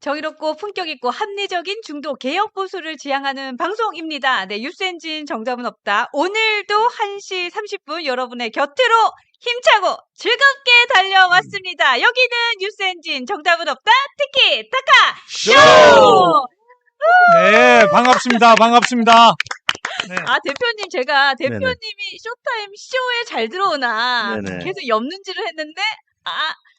정의롭고 품격 있고 합리적인 중도 개혁 보수를 지향하는 방송입니다. 네, 뉴스엔진 정답은 없다. 오늘도 1시 30분 여러분의 곁으로 힘차고 즐겁게 달려왔습니다. 여기는 뉴스엔진 정답은 없다. 티키 타카 쇼! 네, 반갑습니다. 반갑습니다. 네. 아, 대표님, 제가 네네. 대표님이 쇼타임 쇼에 잘 들어오나 네네. 계속 옆눈질을 했는데,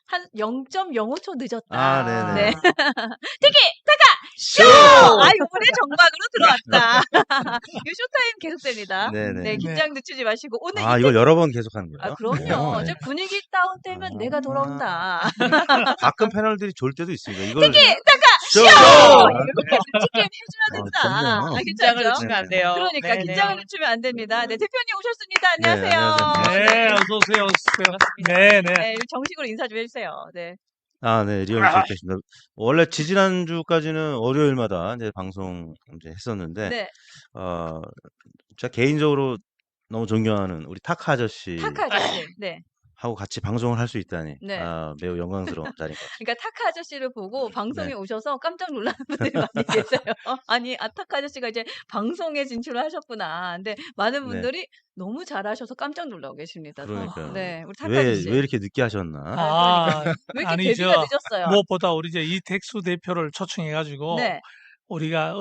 한 0.05초 늦었다. 아, 네네. 네. 티키 타카 쇼! 이번에 정박으로 들어왔다. 이 쇼타임 계속됩니다. 네네. 네, 긴장 늦추지 마시고 오늘 이걸 여러 번 계속하는 거예요? 그럼요. 네. 이제 분위기 다운되면 내가 돌아온다. 가끔 패널들이 졸 때도 있습니다. 이걸 티키 타카 쇼! 쇼! 이렇게 눈치게임 해줘야 된다. 좋네요. 긴장을 괜찮죠? 늦추면 안 돼요. 그러니까 네네. 긴장을 늦추면 안 됩니다. 네, 대표님 오셨습니다. 네, 안녕하세요. 네, 어서오세요. 네, 네. 네, 정식으로 인사 좀 해주세요. 네. 네, 리얼 좋겠습니다. 원래 지지난주까지는 월요일마다 이제 방송 이제 했었는데, 네. 제가 개인적으로 너무 존경하는 우리 타카 아저씨 타카 아저씨. 네. 하고 같이 방송을 할 수 있다니, 네. 매우 영광스러운 자리인 것 같습니다. 그러니까 타카 아저씨를 보고 방송에 네. 오셔서 깜짝 놀라는 분들이 많이 계세요. 아니, 타카 아저씨가 이제 방송에 진출을 하셨구나. 근데 많은 네. 분들이 너무 잘하셔서 깜짝 놀라고 계십니다. 그러니까요. 네, 우리 타카 왜 아저씨. 이렇게 늦게 하셨나? 그러니까요. 왜 이렇게 아니죠. 데뷔가 늦었어요? 무엇보다 우리 이제 이택수 대표를 초청해가지고 네. 우리가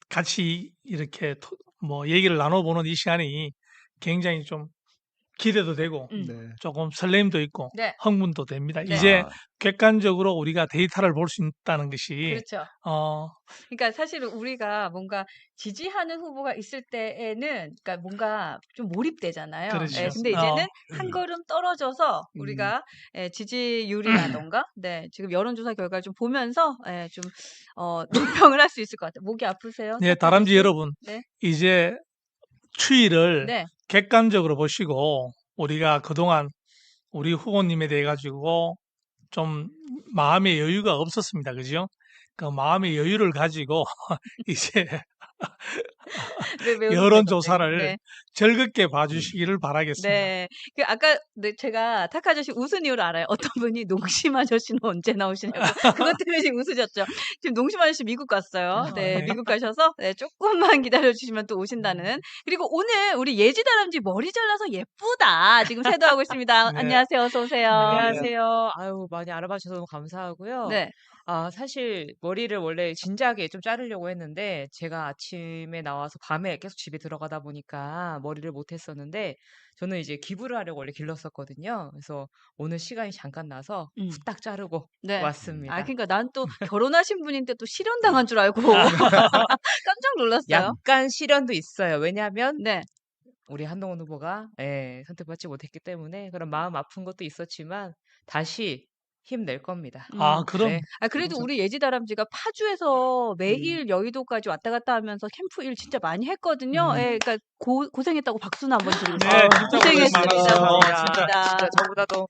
같이 이렇게 얘기를 나눠보는 이 시간이 굉장히 좀 기대도 되고 음. 네. 조금 설렘도 있고 네. 흥분도 됩니다. 네. 이제 객관적으로 우리가 데이터를 볼 수 있다는 것이 그렇죠. 어, 그러니까 사실은 우리가 뭔가 지지하는 후보가 있을 때에는 그러니까 뭔가 좀 몰입되잖아요. 그렇죠. 예, 근데 이제는 한 걸음 떨어져서 우리가 지지율이라던가 네, 지금 여론조사 결과를 좀 보면서 좀 논평을 할 수 있을 것 같아요. 목이 아프세요? 네, 타카 다람쥐 아저씨? 여러분, 네. 이제 추이를 네. 객관적으로 보시고 우리가 그동안 우리 후보님에 대해 가지고 좀 마음의 여유가 없었습니다. 그죠? 그 마음의 여유를 가지고 이제 왜 웃으세요, 여론조사를 갑자기? 네. 즐겁게 봐주시기를 바라겠습니다. 네. 아까 제가 타카 아저씨 웃은 이유를 알아요. 어떤 분이 농심 아저씨는 언제 나오시냐고. 그것 때문에 지금 웃으셨죠. 지금 농심 아저씨 미국 갔어요. 네, 네. 미국 가셔서 조금만 기다려주시면 또 오신다는. 그리고 오늘 우리 예지 다람쥐 머리 잘라서 예쁘다. 지금 세도하고 있습니다. 네. 안녕하세요. 어서 오세요. 안녕하세요. 아유, 많이 알아봐 주셔서 너무 감사하고요. 네. 사실 머리를 원래 진작에 좀 자르려고 했는데 제가 아침에 나와서 밤에 계속 집에 들어가다 보니까 머리를 못 했었는데 저는 이제 기부를 하려고 원래 길렀었거든요. 그래서 오늘 시간이 잠깐 나서 후딱 자르고 네. 왔습니다. 그러니까 난 또 결혼하신 분인데 또 실현당한 줄 알고 깜짝 놀랐어요. 약간 시련도 있어요. 왜냐하면 네. 우리 한동훈 후보가 선택받지 못했기 때문에 그런 마음 아픈 것도 있었지만 다시 힘낼 겁니다. 그럼 네. 그래도 우리 예지 다람쥐가 파주에서 매일 여의도까지 왔다 갔다 하면서 캠프 일 진짜 많이 했거든요. 예, 그러니까 고생했다고 박수나 한번 드리고 네, 싶어요. 진짜 고생했습니다. 고생 많았어요. 고생했습니다. 진짜 저보다도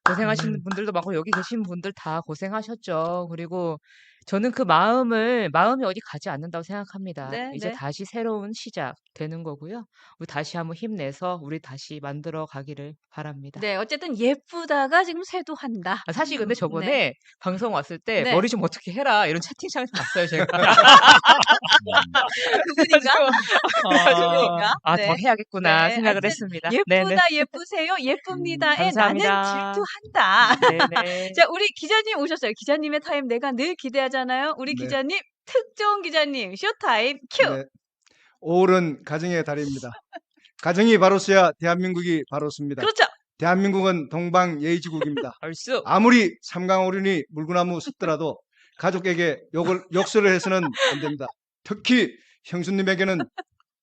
고생하시는 분들도 많고 여기 계신 분들 다 고생하셨죠. 그리고 저는 그 마음이 어디 가지 않는다고 생각합니다. 네, 이제 네. 다시 새로운 시작 되는 거고요. 우리 다시 한번 힘내서 우리 다시 만들어 가기를 바랍니다. 네, 어쨌든 예쁘다가 지금 쇄도한다. 사실 근데 저번에 네. 방송 왔을 때 네. 머리 좀 어떻게 해라 이런 채팅창을 봤어요, 제가. 그분인가? 그분인가? 더 해야겠구나 네, 생각을 하여튼 했습니다. 예쁘다, 예쁘세요, 예쁩니다에 나는 감사합니다. 질투한다. 네네. 자, 우리 기자님 오셨어요. 기자님의 타임 내가 늘 기대하잖아요. 우리 네. 기자님, 특종 기자님, 쇼타임 큐. 네. 5월은 가정의 달입니다. 가정이 바로서야 대한민국이 바로섭니다. 그렇죠. 대한민국은 동방예의지국입니다. 얼쑤. 아무리 삼강오륜이 물구나무 섰더라도 가족에게 욕설을 해서는 안 됩니다. 특히 형수님에게는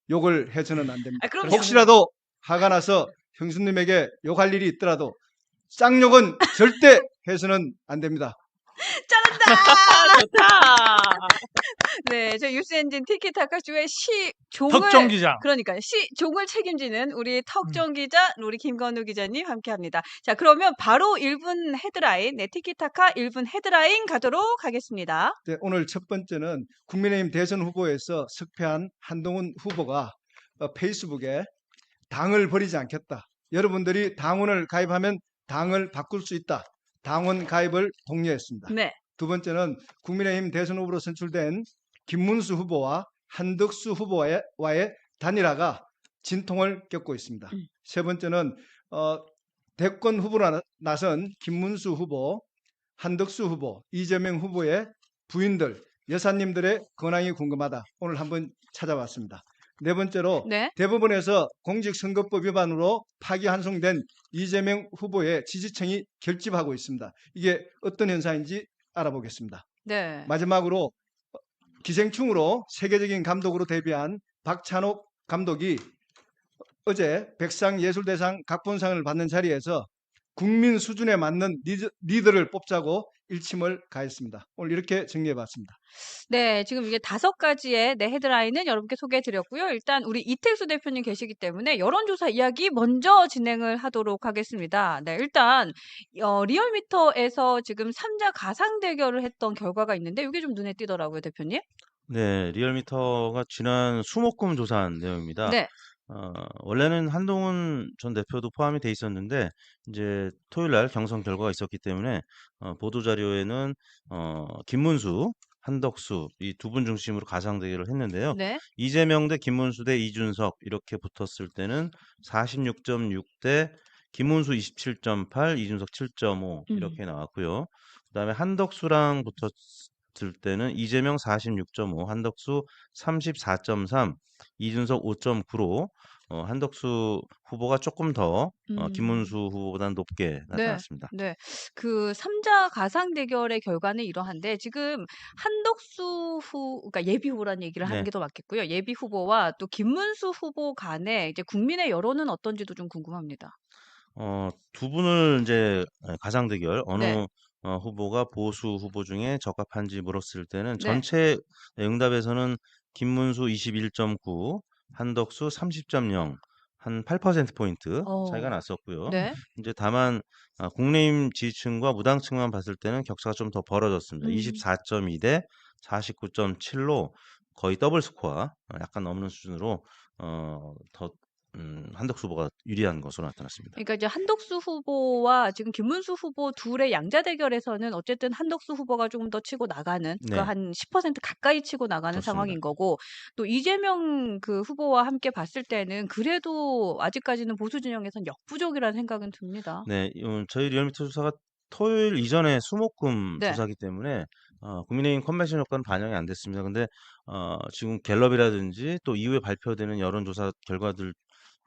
욕을 해서는 안 됩니다. 그럼요. 혹시라도 화가 나서 형수님에게 욕할 일이 있더라도 쌍욕은 절대 해서는 안 됩니다. 잘한다. 좋다. 네, 저 뉴스엔진 티키타카 쇼의 시종을 덕정 기자. 그러니까 시종을 책임지는 우리 덕정 기자, 우리 김건우 기자님 함께합니다. 자, 그러면 바로 1분 헤드라인, 네, 티키타카 1분 헤드라인 가도록 하겠습니다. 네, 오늘 첫 번째는 국민의힘 대선 후보에서 석패한 한동훈 후보가 페이스북에 당을 버리지 않겠다. 여러분들이 당원을 가입하면 당을 바꿀 수 있다. 당원 가입을 독려했습니다. 네, 두 번째는 국민의힘 대선 후보로 선출된 김문수 후보와 한덕수 후보와의 단일화가 진통을 겪고 있습니다. 세 번째는 대권 후보로 나선 김문수 후보, 한덕수 후보, 이재명 후보의 부인들, 여사님들의 근황이 궁금하다. 오늘 한번 찾아봤습니다. 네 번째로 네. 대법원에서 공직선거법 위반으로 파기환송된 이재명 후보의 지지층이 결집하고 있습니다. 이게 어떤 현상인지 알아보겠습니다. 네. 마지막으로 기생충으로 세계적인 감독으로 데뷔한 박찬욱 감독이 어제 백상예술대상 각본상을 받는 자리에서 국민 수준에 맞는 리더를 뽑자고 일침을 가했습니다. 오늘 이렇게 정리해봤습니다. 네, 지금 이게 5가지의 네, 헤드라인은 여러분께 소개해드렸고요. 일단 우리 이택수 대표님 계시기 때문에 여론조사 이야기 먼저 진행을 하도록 하겠습니다. 네, 일단 리얼미터에서 지금 3자 가상 대결을 했던 결과가 있는데 이게 좀 눈에 띄더라고요, 대표님. 네, 리얼미터가 지난 수목금 조사한 내용입니다. 네, 원래는 한동훈 전 대표도 포함이 돼 있었는데 이제 토요일 날 경선 결과가 있었기 때문에 보도 자료에는 김문수, 한덕수 이 두 분 중심으로 가상 대결을 했는데요. 네, 이재명 대 김문수 대 이준석 이렇게 붙었을 때는 46.6 대 김문수 27.8, 이준석 7.5 이렇게 나왔고요. 그다음에 한덕수랑 붙었을 때는 이재명 46.5, 한덕수 34.3, 이준석 5.9로 한덕수 후보가 조금 더 김문수 후보보다는 높게 나타났습니다. 네. 그 3자 가상 대결의 결과는 이러한데 지금 한덕수 그러니까 예비 후보라는 얘기를 하는 네. 게 더 맞겠고요. 예비 후보와 또 김문수 후보 간에 이제 국민의 여론은 어떤지도 좀 궁금합니다. 두 분을 이제 가상 대결 네. 어느 후보가 보수 후보 중에 적합한지 물었을 때는 네. 전체 응답에서는 김문수 21.9, 한덕수 30.0, 한 8%포인트 차이가 어, 났었고요. 네. 이제 다만 국내임 지지층과 무당층만 봤을 때는 격차가 좀 더 벌어졌습니다. 음. 24.2 대 49.7로 거의 더블 스코어, 약간 넘는 수준으로 더 한덕수 후보가 유리한 것으로 나타났습니다. 그러니까 이제 한덕수 후보와 지금 김문수 후보 둘의 양자 대결에서는 어쨌든 한덕수 후보가 조금 더 치고 나가는 네. 그 한 10% 가까이 치고 나가는 그렇습니다. 상황인 거고 또 이재명 그 후보와 함께 봤을 때는 그래도 아직까지는 보수 진영에선 역부족이라는 생각은 듭니다. 네, 저희 리얼미터 조사가 토요일 이전에 수목금 네. 조사기 때문에 국민의힘 컨벤션 효과는 반영이 안 됐습니다. 근데 지금 갤럽이라든지 또 이후에 발표되는 여론조사 결과들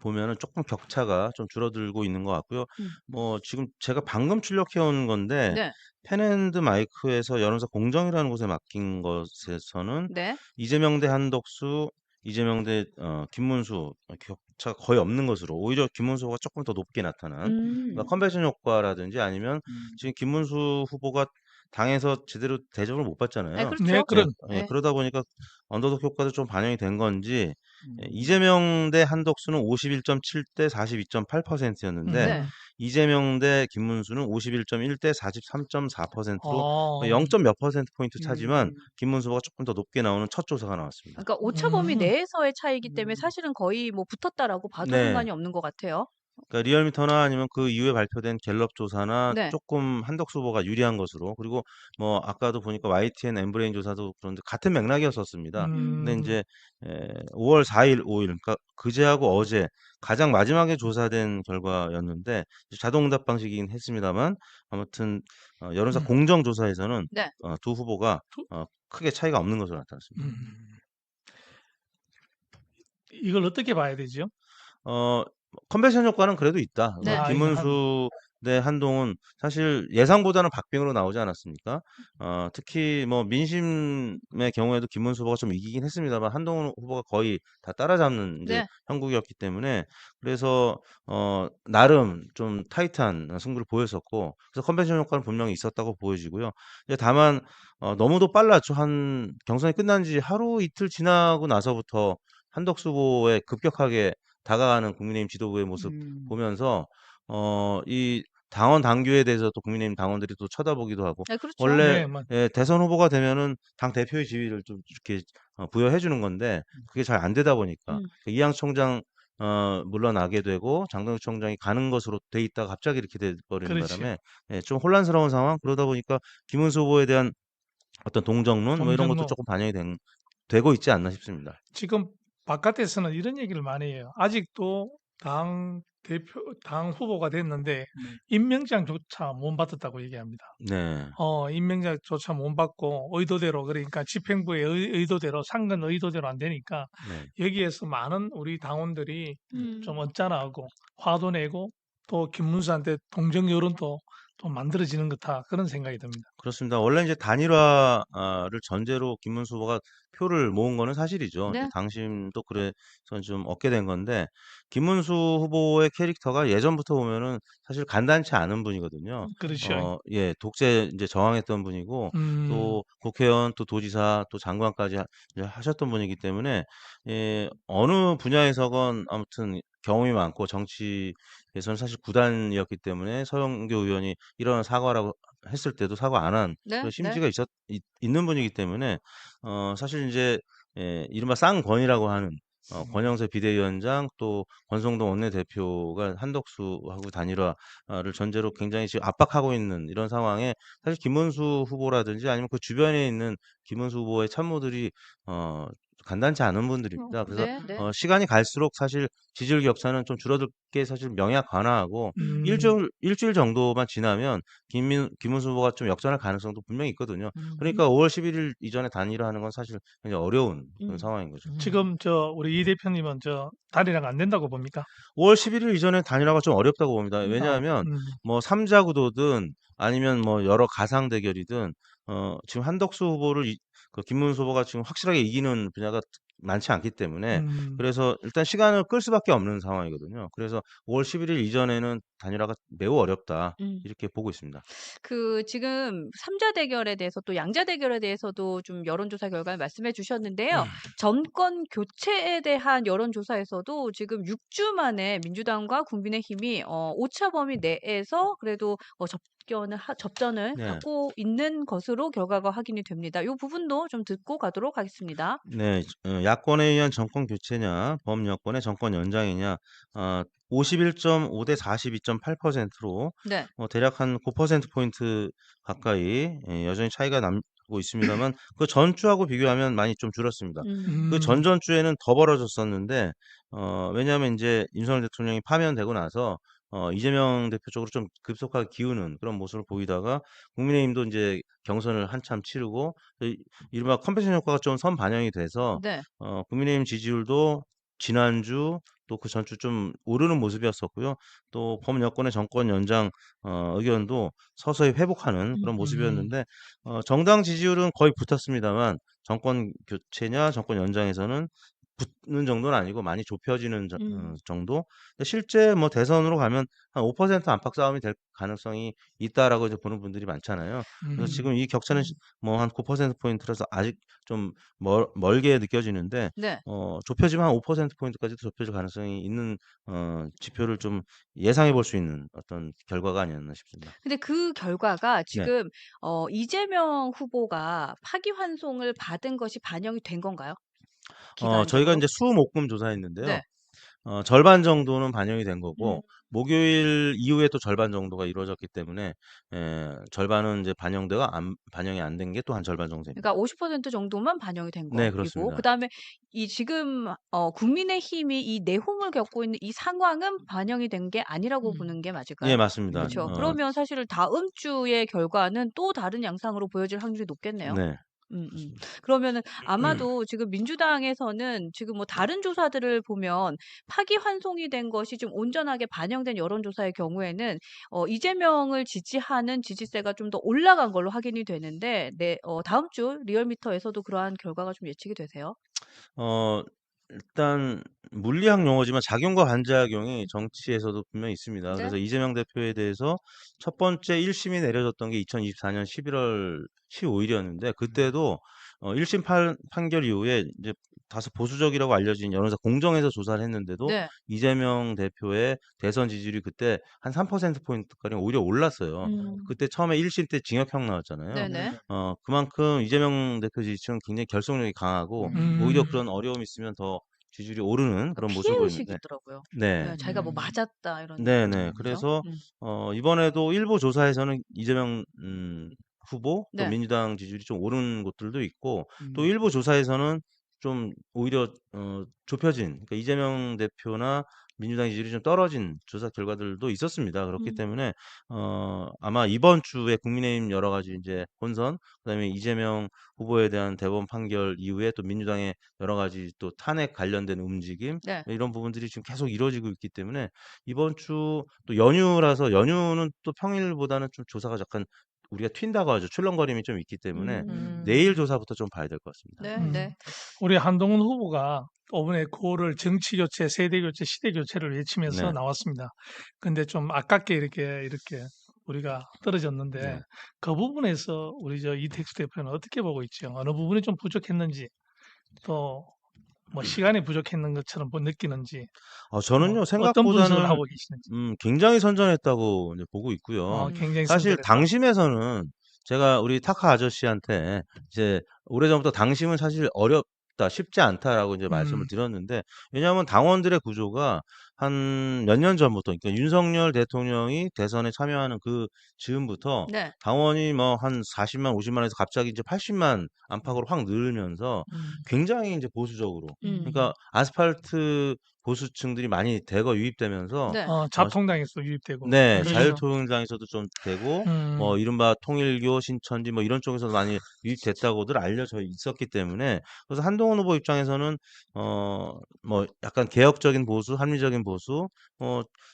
보면은 조금 격차가 좀 줄어들고 있는 것 같고요. 뭐 지금 제가 방금 출력해온 건데 네. 펜앤드 마이크에서 여론조사 공정이라는 곳에 맡긴 것에서는 네. 이재명 대 한덕수, 이재명 대 김문수 격차가 거의 없는 것으로 오히려 김문수 후보가 조금 더 높게 나타난 그러니까 컨벤션 효과라든지 아니면 지금 김문수 후보가 당에서 제대로 대접을 못 네, 받잖아요. 네, 그렇죠. 그런 네. 그러다 보니까 언더독 효과도 좀 반영이 된 건지 음. 이재명 대 한덕수는 51.7 대 42.8%였는데 네. 이재명 대 김문수는 51.1 대 43.4%로 0. 몇 퍼센트 포인트 차지만 김문수 후보가 조금 더 높게 나오는 첫 조사가 나왔습니다. 그러니까 오차 범위 음. 내에서의 차이기 때문에 사실은 거의 뭐 붙었다라고 봐도 네. 상관이 없는 것 같아요. 그러니까 리얼미터나 아니면 그 이후에 발표된 갤럽 조사나 네. 조금 한덕수 후보가 유리한 것으로 그리고 뭐 아까도 보니까 YTN 엠브레인 조사도 그런데 같은 맥락이었었습니다. 근데 이제 5월 4일, 5일 그러니까 그제하고 어제 가장 마지막에 조사된 결과였는데 자동응답 방식이긴 했습니다만 아무튼 여론사 공정 조사에서는 네. 두 후보가 크게 차이가 없는 것으로 나타났습니다. 이걸 어떻게 봐야 되죠? 컨벤션 효과는 그래도 있다. 네. 아, 김문수 대 한동훈 사실 예상보다는 박빙으로 나오지 않았습니까? 특히 뭐 민심의 경우에도 김문수 후보가 좀 이기긴 했습니다만 한동훈 후보가 거의 다 따라잡는 이제 네. 형국이었기 때문에 그래서 나름 좀 타이트한 승부를 보였었고 그래서 컨벤션 효과는 분명히 있었다고 보여지고요. 이제 다만 너무도 빨랐죠. 한 경선이 끝난 지 하루 이틀 지나고 나서부터 한덕수 후보의 급격하게 다가가는 국민의힘 지도부의 모습 보면서 이 당원 당규에 대해서 또 국민의힘 당원들이 또 쳐다보기도 하고 네, 그렇죠. 원래 네, 대선 후보가 되면은 당 대표의 지위를 좀 이렇게 부여해 주는 건데 그게 잘 안 되다 보니까 이항 총장 물러나게 되고 장동혁 총장이 가는 것으로 돼 있다가 갑자기 이렇게 돼 버리는 그렇죠. 바람에 예, 좀 혼란스러운 상황. 그러다 보니까 김문수 후보에 대한 어떤 동정론 뭐 이런 것도 동정론. 조금 반영이 되고 있지 않나 싶습니다. 지금 바깥에서는 이런 얘기를 많이 해요. 아직도 당 후보가 됐는데 임명장조차 못 받았다고 얘기합니다. 네. 임명장조차 못 받고 의도대로 그러니까 집행부의 의도대로 상근 의도대로 안 되니까 네. 여기에서 많은 우리 당원들이 음. 좀 언짢아하고 화도 내고 또 김문수한테 동정 여론도 좀 만들어지는 것 같아 그런 생각이 듭니다. 그렇습니다. 원래 이제 단일화를 전제로 김문수 후보가 표를 모은 거는 사실이죠. 이제 네. 당심도 그래서 좀 얻게 된 건데 김문수 후보의 캐릭터가 예전부터 보면은 사실 간단치 않은 분이거든요. 그렇죠. 예, 독재 이제 저항했던 분이고 또 국회의원 또 도지사 또 장관까지 이제 하셨던 분이기 때문에 예, 어느 분야에서건 아무튼 경험이 많고 정치에서는 사실 구단이었기 때문에 서영교 의원이 이런 사과라고 했을 때도 사과 안 한 네. 그런 네. 심지가 있는 분이기 때문에 사실 이제 예, 이른바 쌍권이라고 하는 권영세 비대위원장 또 권성동 원내대표가 한덕수하고 단일화를 전제로 굉장히 지금 압박하고 있는 이런 상황에 사실 김문수 후보라든지 아니면 그 주변에 있는 김문수 후보의 참모들이 간단치 않은 분들입니다. 그래서 네. 네. 시간이 갈수록 사실 지지율 격차는 좀 줄어들 게 사실 명약관화하고 일주일 정도만 지나면 김문수 후보가 좀 역전할 가능성도 분명히 있거든요. 그러니까 5월 11일 이전에 단일화하는 건 사실 굉장히 어려운 그런 상황인 거죠. 지금 우리 이 대표님은 단일화가 안 된다고 봅니까? 5월 11일 이전에 단일화가 좀 어렵다고 봅니다. 아, 왜냐하면 뭐 3자 구도든 아니면 뭐 여러 가상 대결이든 지금 한덕수 후보를 그 김문수 후보가 지금 확실하게 이기는 분야가 많지 않기 때문에 그래서 일단 시간을 끌 수밖에 없는 상황이거든요. 그래서 5월 11일 이전에는 단일화가 매우 어렵다 음. 이렇게 보고 있습니다. 지금 삼자 대결에 대해서 또 양자 대결에 대해서도 좀 여론조사 결과를 말씀해 주셨는데요. 정권 교체에 대한 여론조사에서도 지금 6주 만에 민주당과 국민의힘이 오차 범위 내에서 그래도 접전을 네. 하고 있는 것으로 결과가 확인이 됩니다. 이 부분도 좀 듣고 가도록 하겠습니다. 네, 야권에 의한 정권 교체냐, 범여권의 정권 연장이냐, 51.5 대 42.8%로 네. 대략 한 9%포인트 가까이 여전히 차이가 남고 있습니다만 그 전주하고 비교하면 많이 좀 줄었습니다. 그 전전주에는 더 벌어졌었는데 왜냐하면 이제 윤석열 대통령이 파면되고 나서 이재명 대표 쪽으로 좀 급속하게 기우는 그런 모습을 보이다가 국민의힘도 이제 경선을 한참 치르고 이른바 컨벤션 효과가 좀 선반영이 돼서 네. 국민의힘 지지율도 지난주 또 그 전주 좀 오르는 모습이었었고요. 또 범여권의 정권 연장 의견도 서서히 회복하는 그런 모습이었는데 정당 지지율은 거의 붙었습니다만 정권 교체냐 정권 연장에서는 붙는 정도는 아니고 많이 좁혀지는 정도. 근데 실제 뭐 대선으로 가면 한 5% 안팎 싸움이 될 가능성이 있다라고 이제 보는 분들이 많잖아요. 그래서 지금 이 격차는 뭐 한 9%포인트라서 아직 좀 멀게 느껴지는데 네. 좁혀지면 한 5%포인트까지도 좁혀질 가능성이 있는 지표를 좀 예상해 볼 수 있는 어떤 결과가 아니었나 싶습니다. 근데 그 결과가 네. 지금 이재명 후보가 파기환송을 받은 것이 반영이 된 건가요? 저희가 기간적으로? 이제 수목금 조사했는데요. 네. 절반 정도는 반영이 된 음. 거고 목요일 이후에 또 절반 정도가 이루어졌기 때문에 절반은 이제 반영이 안 된 게 또 한 절반 정도 됩니다. 그러니까 50% 정도만 반영이 된 네, 거이고 그렇습니다. 그다음에 이 지금 국민의힘이 이 내홍을 겪고 있는 이 상황은 반영이 된 게 아니라고 보는 게 예, 맞을까요? 맞습니다. 그렇죠. 그러면 사실 다음 주의 결과는 또 다른 양상으로 보여질 확률이 높겠네요. 네. 그러면은 아마도 지금 민주당에서는 지금 뭐 다른 조사들을 보면 파기환송이 된 것이 좀 온전하게 반영된 여론조사의 경우에는 이재명을 지지하는 지지세가 좀 더 올라간 걸로 확인이 되는데 다음 주 리얼미터에서도 그러한 결과가 좀 예측이 되세요? 일단 물리학 용어지만 작용과 반작용이 정치에서도 분명히 있습니다. 네. 그래서 이재명 대표에 대해서 첫 번째 1심이 내려졌던 게 2024년 11월 15일이었는데 그때도 1심 판결 이후에 이제 다소 보수적이라고 알려진 여론조사 공정에서 조사를 했는데도 네. 이재명 대표의 대선 지지율이 그때 한 3%포인트가량 오히려 올랐어요. 그때 처음에 1심 때 징역형 나왔잖아요. 네네. 그만큼 이재명 대표 지지층은 굉장히 결속력이 강하고 오히려 그런 어려움이 있으면 더 지지율이 오르는 그런 피해 모습을 의식이 보였는데 있더라고요. 네. 네, 자기가 뭐 음. 맞았다 이런 네네. 그죠? 그래서 이번에도 일부 조사에서는 이재명 후보 또 네. 민주당 지지율이 좀 오른 곳들도 있고 또 음. 일부 조사에서는 좀 오히려 좁혀진 그러니까 이재명 대표나 민주당 지지율이 좀 떨어진 조사 결과들도 있었습니다. 그렇기 음. 때문에 아마 이번 주에 국민의힘 여러 가지 인제 혼선 그다음에 이재명 후보에 대한 대법원 판결 이후에 또 민주당의 여러 가지 또 탄핵 관련된 움직임 네. 이런 부분들이 지금 계속 이루어지고 있기 때문에 이번 주 또 연휴라서 연휴는 또 평일보다는 좀 조사가 약간 우리가 튄다고 하죠. 출렁거림이 좀 있기 때문에 내일 조사부터 좀 봐야 될 것 같습니다. 네, 음. 네. 우리 한동훈 후보가 이번에 9월을 정치 교체, 세대 교체, 시대 교체를 외치면서 네. 나왔습니다. 근데 좀 아깝게 이렇게 우리가 떨어졌는데 네. 그 부분에서 우리 이택수 대표는 어떻게 보고 있죠? 어느 부분이 좀 부족했는지 또 뭐 시간이 부족했는 것처럼 느끼는지 저는요 어떤 분석을 생각보다는 하고 계시는지. 굉장히 선전했다고 이제 보고 있고요. 굉장히 사실 선전했다. 당심에서는 제가 우리 타카 아저씨한테 이제 오래전부터 당심은 사실 어렵다, 쉽지 않다라고 이제 말씀을 음. 드렸는데 왜냐하면 당원들의 구조가 한 몇 년 전부터 그러니까 윤석열 대통령이 대선에 참여하는 그 즈음부터 네. 당원이 뭐 한 40만, 50만에서 갑자기 이제 80만 안팎으로 확 늘면서 굉장히 이제 보수적으로 그러니까 아스팔트 보수층들이 많이 대거 유입되면서 네. 자통당에서 유입되고. 네. 그렇죠. 자유통일당에서도 좀 되고 음. 이른바 통일교, 신천지 뭐 이런 쪽에서도 많이 유입됐다고들 알려져 있었기 때문에 그래서 한동훈 후보 입장에서는 뭐 약간 개혁적인 보수, 합리적인 보수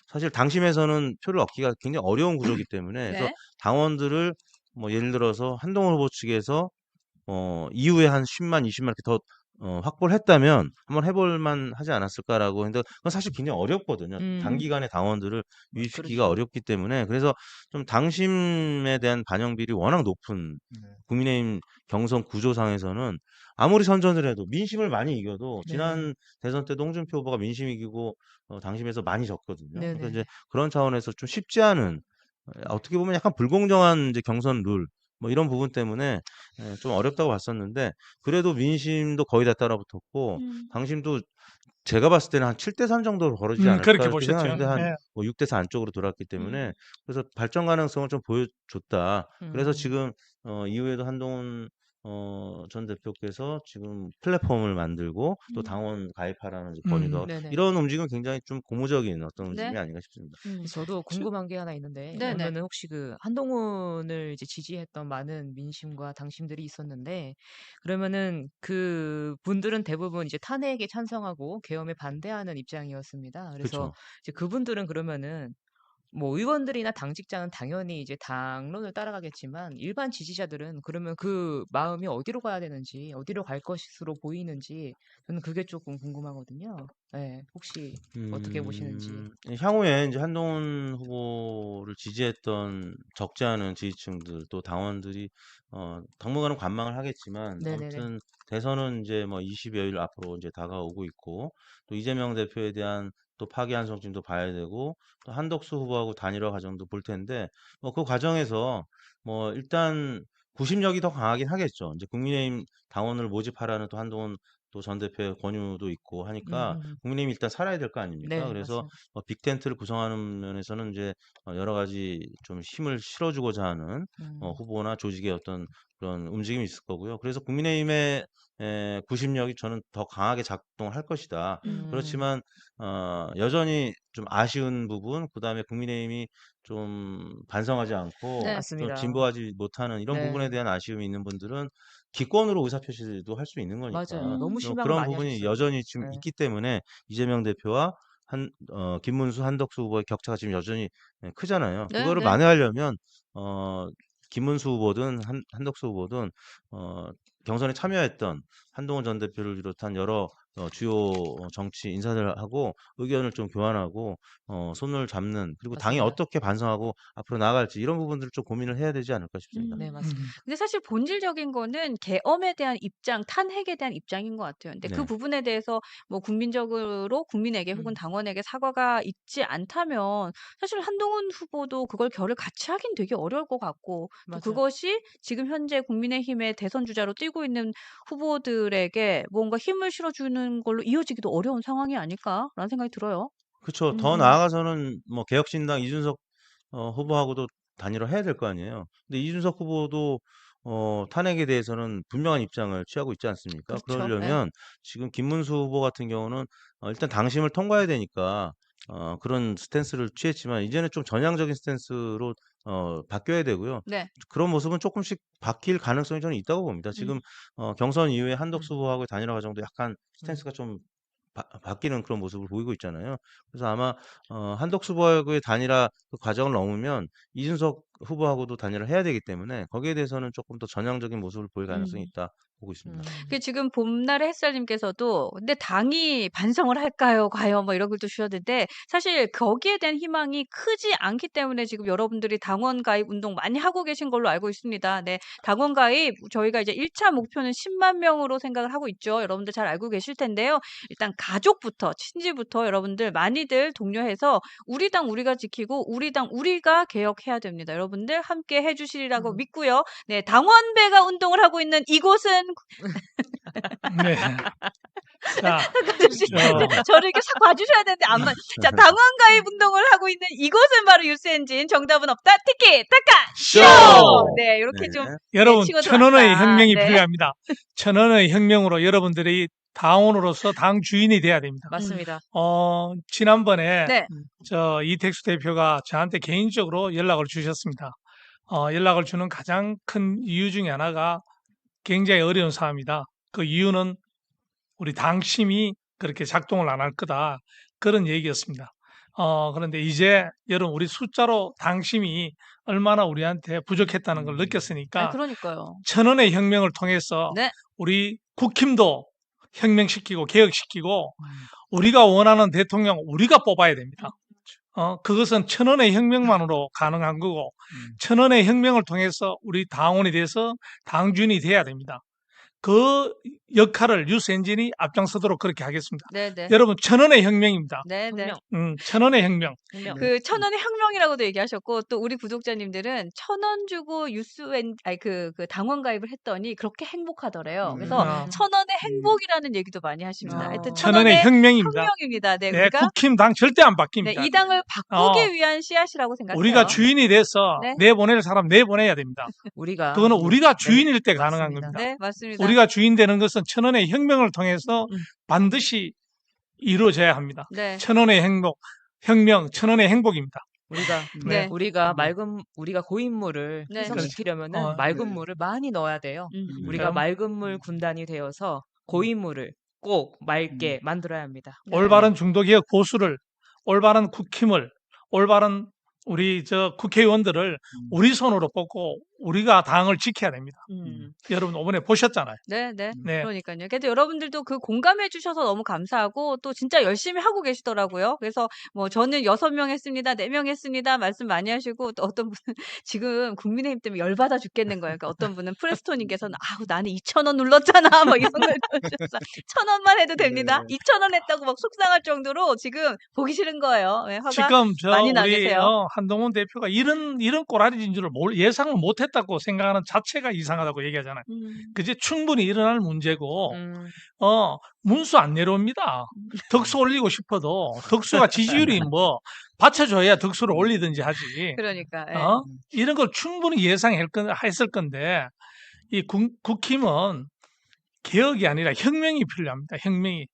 사실 당심에서는 표를 얻기가 굉장히 어려운 구조이기 때문에 그래서 네. 당원들을 뭐 예를 들어서 한동훈 후보 측에서 이후에 한 10만, 20만 이렇게 더 확보를 했다면 '한번 해 볼 만하지 않았을까.'라고 했는데 그건 사실 굉장히 어렵거든요. 단기간에 당원들을 유입시키기가 그렇죠. 어렵기 때문에 그래서 좀 당심에 대한 반영비율이 워낙 높은 네. 국민의힘 경선 구조상에서는 아무리 선전을 해도 민심을 많이 이겨도 네. 지난 대선 때도 홍준표 후보가 민심 이기고 당심에서 많이 졌거든요. 그러니까 네네네. 이제 그런 차원에서 좀 쉽지 않은 어떻게 보면 약간 불공정한 이제 경선 룰 뭐 이런 부분 때문에 좀 어렵다고 봤었는데 그래도 민심도 거의 다 따라붙었고 음. 당심도 제가 봤을 때는 한 7대3 정도로 벌어지지 않을까 그렇게 이렇게 보셨죠. 생각했는데 한 예. 뭐 6대4 안쪽으로 돌았기 때문에 음. 그래서 발전 가능성을 좀 보여줬다. 그래서 음. 지금 이후에도 한동훈 전 대표께서 지금 플랫폼을 만들고 또 당원 가입하라는 이제 건의도 하고 네네. 이런 움직임은 굉장히 좀 고무적인 어떤 움직임이 네. 아닌가 싶습니다. 저도 궁금한 게 하나 있는데 네네. 그러면은 혹시 그 한동훈을 이제 지지했던 많은 민심과 당심들이 있었는데 그러면은 그분들은 대부분 이제 탄핵에 찬성하고 계엄에 반대하는 입장이었습니다. 그래서 그쵸. 이제 그분들은 그러면은 뭐 의원들이나 당직자는 당연히 이제 당론을 따라가겠지만 일반 지지자들은 그러면 그 마음이 어디로 가야 되는지 어디로 갈 것으로 보이는지 저는 그게 조금 궁금하거든요. 네, 혹시 어떻게 보시는지. 향후에 인제 한동훈 후보를 지지했던 적지 않은 지지층들 또 당원들이 당분간은 관망을 하겠지만 네네네. 아무튼 대선은 인제 뭐 20여일 앞으로 인제 다가오고 있고 또 이재명 대표에 대한 또 파기환송심도 봐야 되고 또 한덕수 후보하고 단일화 과정도 볼 텐데 뭐 그 과정에서 뭐 일단 구심력이 더 강하긴 하겠죠. 인제 국민의힘 당원을 모집하라는 또 한동훈 또 전 대표의 권유도 있고 하니까 음. 국민의힘이 일단 살아야 될 거 아닙니까? 네, 그래서 맞습니다. 빅텐트를 구성하는 면에서는 이제 여러 가지 좀 힘을 실어주고자 하는 음. 후보나 조직의 어떤 그런 움직임이 있을 거고요. 그래서 국민의힘의 구심력이 저는 더 강하게 작동할 것이다. 음. 그렇지만 여전히 좀 아쉬운 부분, 그다음에 국민의힘이 좀 반성하지 않고 네. 좀 맞습니다. 진보하지 못하는 이런 부분에 네. 대한 아쉬움이 있는 분들은 기권으로 의사표시도 할 수 있는 맞아요. 거니까 너무 실망을 그런 많이 부분이 하셨어요. 여전히 지금 네. 있기 때문에 이재명 대표와 김문수, 한덕수 후보의 격차가 지금 여전히 크잖아요. 네, 그거를 네. 만회하려면 김문수 후보든 한덕수 후보든 경선에 참여했던 한동훈 전 대표를 비롯한 여러 주요 정치 인사들하고 의견을 좀 교환하고 손을 잡는 그리고 당이 맞습니다. 어떻게 반성하고 앞으로 나아갈지 이런 부분들을 좀 고민을 해야 되지 않을까 싶습니다. 네, 음. 맞습니다. 근데 사실 본질적인 거는 계엄에 대한 입장, 탄핵에 대한 입장인 것 같아요. 근데 그 네. 부분에 대해서 뭐 국민적으로 국민에게 혹은 당원에게 사과가 있지 않다면 사실 한동훈 후보도 그걸 결을 같이 하긴 되게 어려울 것 같고 또 맞아요. 그것이 지금 현재 국민의힘의 대선 주자로 뛰고 있는 후보들에게 뭔가 힘을 실어주는 바뀌는 걸로 이어지기도 어려운 상황이 아닐까라는 생각이 들어요. 그쵸. 더 음. 나아가서는 뭐 개혁신당 이준석 후보하고도 단일화 해야 될 거 아니에요. 근데 이준석 후보도 탄핵에 대해서는 분명한 입장을 취하고 있지 않습니까? 그렇죠. 네. 그러려면 지금 김문수 후보 같은 경우는 일단 당심을 통과해야 되니까 그런 스탠스를 취했지만 이제는 좀 전향적인 스탠스로 바뀌어야 되고요. 네. 그런 모습은 조금씩 바뀔 가능성이 저는 있다고 봅니다. 지금 경선 이후에 한덕수 후보하고의 단일화 과정도 약간 스탠스가 좀 바뀌는 그런 모습을 보이고 있잖아요. 그래서 아마 한덕수 후보하고의 단일화 그 과정을 넘으면 이준석 후보하고도 단일화를 해야 되기 때문에 거기에 대해서는 조금 더 전향적인 모습을 보일 가능성이 음. 있다 보고 있습니다. 그 지금 봄날의 햇살님께서도 근데 당이 반성을 할까요? 과연 뭐 이런 글도 주셨는데 사실 거기에 대한 희망이 크지 않기 때문에 지금 여러분들이 당원 가입 운동 많이 하고 계신 걸로 알고 있습니다. 네, 당원 가입 저희가 이제 1차 목표는 10만 명으로 생각을 하고 있죠. 여러분들 잘 알고 계실 텐데요. 일단 가족부터 친지부터 여러분들 많이들 독려해서 우리 당 우리가 지키고 우리 당 우리가 개혁해야 됩니다. 여러분들 함께 해주시리라고 믿고요. 네, 당원배가 운동을 하고 있는 이곳은 네. 자, 아저씨, 저, 저를 이렇게 싹 봐주셔야 되는데 안 자, 당원 가입 운동을 하고 있는 이곳은 바로 뉴스엔진 정답은 없다. 티키 타카 쇼. 네, 이렇게 네. 좀 여러분, 치고 1,000원의 들어왔다. 혁명이 네. 필요합니다. 1,000원의 혁명으로 여러분들이 당원으로서 당 주인이 돼야 됩니다. 맞습니다. 지난번에 네. 저 이택수 대표가 저한테 개인적으로 연락을 주셨습니다. 연락을 주는 가장 큰 이유 중에 하나가 굉장히 어려운 사안입니다. 그 이유는 우리 당심이 그렇게 작동을 안 할 거다. 그런 얘기였습니다. 그런데 이제 여러분 우리 숫자로 당심이 얼마나 우리한테 부족했다는 걸 아, 느꼈으니까 그러니까요. 1,000원의 혁명을 통해서 네. 우리 국힘도 혁명시키고 개혁시키고 우리가 원하는 대통령 우리가 뽑아야 됩니다. 그것은 1,000원의 혁명만으로 가능한 거고 1,000원의 혁명을 통해서 우리 당원이 돼서 당주인이 돼야 됩니다. 그 역할을 뉴스엔진이 앞장서도록 그렇게 하겠습니다. 네, 네. 여러분 1,000원의 혁명입니다. 네, 네. 혁명. 1,000원의 혁명. 혁명. 그 1,000원의 혁명이라고도 얘기하셨고 또 우리 구독자님들은 1,000원 주고 그 당원 가입을 했더니 그렇게 행복하더래요. 그래서 아. 1,000원의 행복이라는 얘기도 많이 하십니다. 하여튼 1,000원의 1,000원의 혁명입니다. 혁명입니다. 네, 네, 우리가 국힘 당 절대 안 네, 바뀝니다. 이 당을 바꾸기 어. 위한 씨앗이라고 생각해요. 우리가 주인이 돼서 네. 내보낼 사람 내보내야 됩니다. 우리가 그거는 우리가 주인일 때 네, 가능한 맞습니다. 겁니다. 네, 맞습니다. 우리가 주인 되는 것은 1,000원의 혁명을 통해서 반드시 이루어져야 합니다. 네. 1,000원의 혁명, 1,000원의 행복입니다. 네. 우리가 우리가 고인물을 네. 희석시키려면은 어, 맑은 물을 많이 넣어야 돼요. 우리가 그럼. 맑은 물 군단이 되어서 고인물을 꼭 맑게 만들어야 합니다. 네. 올바른 중도개혁 보수를, 올바른 국힘을, 올바른 우리 국회의원들을 우리 손으로 뽑고 우리가 당을 지켜야 됩니다. 여러분 이번에 보셨잖아요. 네, 네. 네. 그러니까요. 그래도 여러분들도 그 공감해 주셔서 너무 감사하고 또 진짜 열심히 하고 계시더라고요. 그래서 뭐 저는 6명 했습니다. 4명 했습니다. 말씀 많이 하시고 또 어떤 분은 지금 국민의힘 때문에 열받아 죽겠는 거예요. 그러니까 어떤 분은 프레스토님께서는 아우 나는 2,000원 눌렀잖아. 막 이런 걸 주셔서 1,000원만 해도 됩니다. 2,000원 했다고 막 속상할 정도로 지금 보기 싫은 거예요. 네, 화가 지금 많이 우리 나계세요. 한동훈 대표가 이런 꼬라지인 줄을 예상을 못했다고 생각하는 자체가 이상하다고 얘기하잖아요. 그게 충분히 일어날 문제고 문수 안 내려옵니다. 덕수 올리고 싶어도 덕수가 지지율이 뭐 받쳐줘야 덕수를 올리든지 하지. 그러니까. 예. 이런 걸 충분히 예상했을 건데 이 국힘은 개혁이 아니라 혁명이 필요합니다. 혁명이.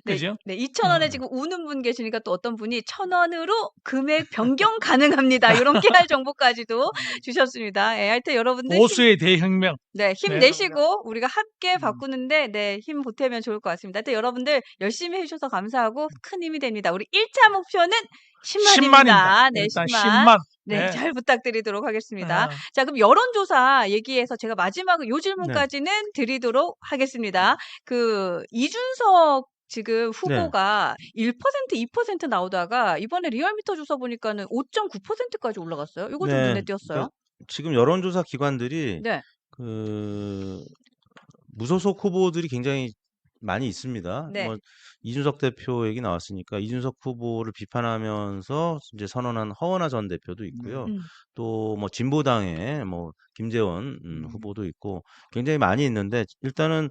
네, 그죠? 네, 2,000원에 지금 우는 분 계시니까 또 어떤 분이 1,000원으로 금액 변경 가능합니다. 이런 깨알 정보까지도 주셨습니다. 예, 하여튼 여러분들 보수의 대혁명. 네, 네. 힘내시고 우리가 함께 바꾸는데 네, 힘 보태면 좋을 것 같습니다. 하여튼 여러분들 열심히 해주셔서 감사하고 큰 힘이 됩니다. 우리 1차 목표는 10만입니다. 네, 일단 10만. 10만. 네, 네. 잘 부탁드리도록 하겠습니다. 아. 자, 그럼 여론조사 얘기해서 제가 마지막으로 요 질문까지는 드리도록 하겠습니다. 그 이준석 지금 후보가 1%, 2% 나오다가 이번에 리얼미터 조사 보니까는 5.9%까지 올라갔어요. 이거 좀 네, 눈에 띄었어요. 그러니까 지금 여론조사 기관들이 네. 무소속 후보들이 굉장히 많이 있습니다. 네. 뭐 이준석 대표 얘기 나왔으니까 이준석 후보를 비판하면서 이제 선언한 허은하 전 대표도 있고요. 또 뭐 진보당의 뭐 김재원 음. 후보도 있고 굉장히 많이 있는데 일단은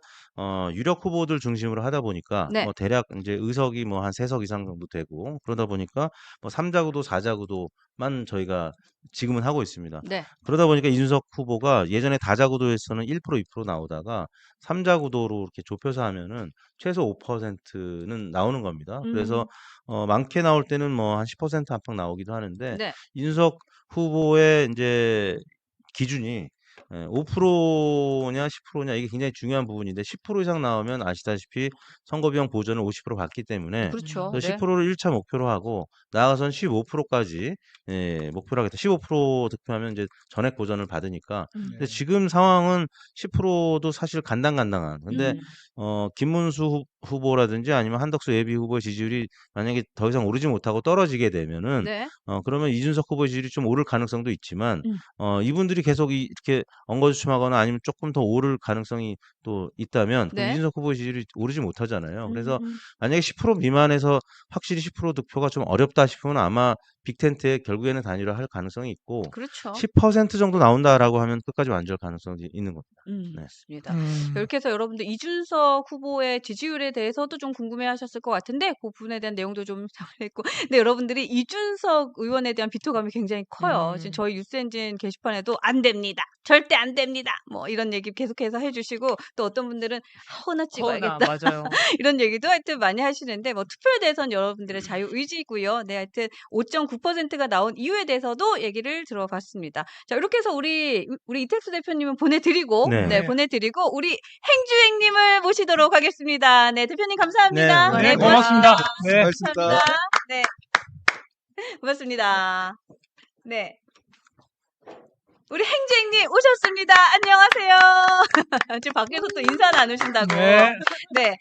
유력 후보들 중심으로 하다 보니까 네. 뭐 대략 이제 의석이 뭐 한 3석 이상 정도 되고 그러다 보니까 뭐 3자구도 4자구도만 저희가 지금은 하고 있습니다. 네. 그러다 보니까 이준석 후보가 예전에 다자구도에서는 1% 2% 나오다가 3자구도로 이렇게 좁혀서 하면은 최소 5%는 나오는 겁니다. 그래서 많게 나올 때는 뭐 한 10% 안팎 나오기도 하는데 네. 이준석 후보의 인제 기준이 5%냐 10%냐 이게 굉장히 중요한 부분인데 10% 이상 나오면 아시다시피 선거 비용 보전을 50% 받기 때문에 그렇죠. 그 네. 10%를 1차 목표로 하고 나아가서는 15%까지 목표로 하겠다. 15% 득표하면 이제 전액 보전을 받으니까. 근데 네. 지금 상황은 10%도 사실 간당간당한. 근데 김문수 후보라든지 아니면 한덕수 예비 후보의 지지율이 만약에 더 이상 오르지 못하고 떨어지게 되면은 네. 그러면 이준석 후보의 지지율이 좀 오를 가능성도 있지만 음. 이분들이 계속 이렇게 엉거주춤하거나 아니면 조금 더 오를 가능성이 또 있다면 그럼 네. 이준석 후보의 지지율이 오르지 못하잖아요. 그래서 음. 만약에 10% 미만에서 확실히 10% 득표가 좀 어렵다 싶으면 아마 빅텐트에 결국에는 단일화할 가능성이 있고 그렇죠. 10% 정도 나온다라고 하면 끝까지 완주할 가능성이 있는 겁니다. 네. 맞습니다. 음. 이렇게 해서 여러분들 이준석 후보의 지지율에 대해서도 좀 궁금해하셨을 것 같은데 그 부분에 대한 내용도 좀 정리했고 근데 여러분들이 이준석 의원에 대한 비토감이 굉장히 커요. 지금 저희 뉴스엔진 게시판에도 안 됩니다. 절대 안 됩니다. 뭐 이런 얘기 계속해서 해주시고 또 어떤 분들은 허나 찍어야겠다. 맞아요. 이런 얘기도 하여튼 많이 하시는데 뭐 투표에 대해서는 여러분들의 자유 의지고요. 네, 하여튼 5.9%가 나온 이유에 대해서도 얘기를 들어봤습니다. 자, 이렇게 해서 우리 이택수 대표님은 보내드리고 네. 네, 보내드리고 우리 행주행님을 모시도록 하겠습니다. 네, 대표님 감사합니다. 네, 네, 고맙습니다. 네. 고맙습니다. 감사합니다. 네, 고맙습니다. 네. 우리 행주행님 오셨습니다. 안녕하세요. 지금 밖에서 또 인사 나누신다고. 네. 네.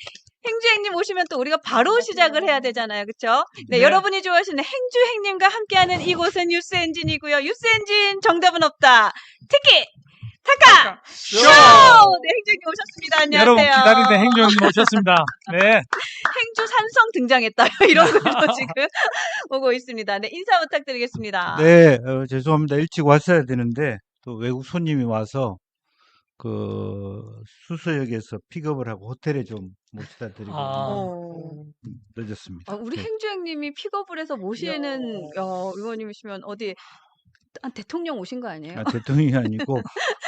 행주행님 오시면 또 우리가 바로 시작을 해야 되잖아요. 그쵸? 네, 네. 여러분이 좋아하시는 행주행님과 함께하는 이곳은 뉴스엔진이고요. 뉴스엔진 정답은 없다. 특히 타카 쇼! 네, 행주행님 오셨습니다. 여러분 안녕하세요. 기다리던 행정님 오셨습니다. 네. 행주 산성 등장했다. 이런 걸로 지금 오고 있습니다. 네, 인사 부탁드리겠습니다. 네, 죄송합니다. 일찍 왔어야 되는데 또 외국 손님이 와서 그 수서역에서 픽업을 하고 호텔에 좀 모시다 드리고 어. 늦었습니다. 우리 네. 행주행님이 픽업을 해서 모시는 의원님이시면 어디 대통령 오신 거 아니에요? 아, 대통령이 아니고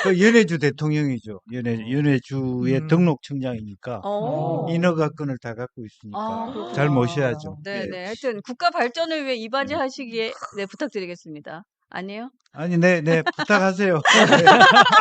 그 연해주 대통령이죠. 연해주의 음. 등록청장이니까 어. 인허가 건을 다 갖고 있으니까 그렇구나. 잘 모셔야죠. 네네. 하여튼 국가 발전을 위해 이바지하시기에 네, 부탁드리겠습니다. 아니에요? 아니, 네, 부탁하세요. 네.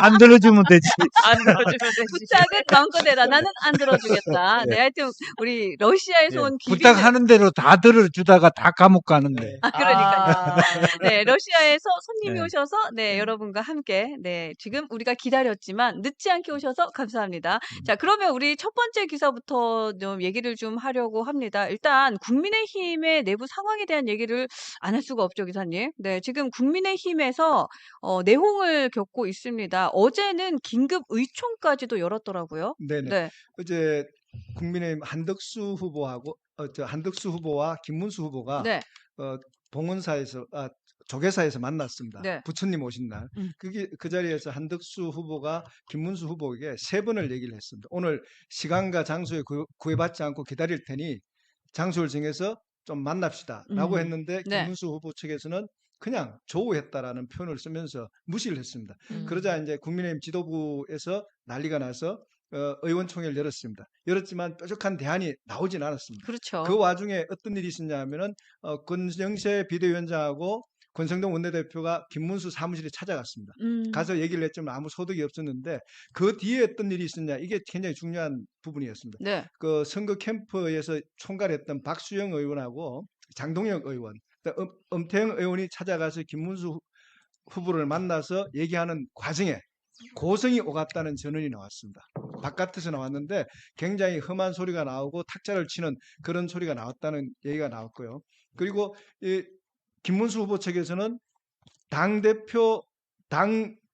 안 들어주면 되지. 안 들어주면 되지. 부탁은 마음껏 해라. 나는 안 들어주겠다. 네, 네. 하여튼 우리 러시아에서 예, 온 기빈 부탁하는 대로 다 들어주다가 다 감옥 가는데. 그러니까요. 네, 러시아에서 손님이 네. 오셔서 네, 여러분과 함께 네, 지금 우리가 기다렸지만 늦지 않게 오셔서 감사합니다. 자, 그러면 우리 첫 번째 기사부터 좀 얘기를 좀 하려고 합니다. 일단 국민의힘의 내부 상황에 대한 얘기를 안 할 수가 없죠, 기사님. 네, 지금 국민의힘에서 내홍을 겪고 있습니다. 어제는 긴급 의총까지도 열었더라고요. 네네. 네. 어제 국민의힘 한덕수 후보와 김문수 후보가 네. 봉은사에서 조계사에서 만났습니다. 네. 부처님 오신 날. 그 자리에서 한덕수 후보가 김문수 후보에게 3번을 얘기를 했습니다. 오늘 시간과 장소에 구애받지 않고 기다릴 테니 장소를 정해서 좀 만납시다라고 했는데 네. 김문수 후보 측에서는 그냥 조우했다라는 표현을 쓰면서 무시를 했습니다. 그러자 이제 국민의힘 지도부에서 난리가 나서 의원총회를 열었습니다. 열었지만 뾰족한 대안이 나오진 않았습니다. 그렇죠. 그 와중에 어떤 일이 있었냐 하면은 권영세 비대위원장하고 권성동 원내대표가 김문수 사무실에 찾아갔습니다. 가서 얘기를 했지만 아무 소득이 없었는데 그 뒤에 어떤 일이 있었냐 이게 굉장히 중요한 부분이었습니다. 네. 그 선거 캠프에서 총괄했던 박수영 의원하고 장동혁 의원, 엄태영 의원이 찾아가서 김문수 후보를 만나서 얘기하는 과정에 고성이 오갔다는 전언이 나왔습니다. 바깥에서 나왔는데 굉장히 험한 소리가 나오고 탁자를 치는 그런 소리가 나왔다는 얘기가 나왔고요. 그리고 이 김문수 후보 측에서는 당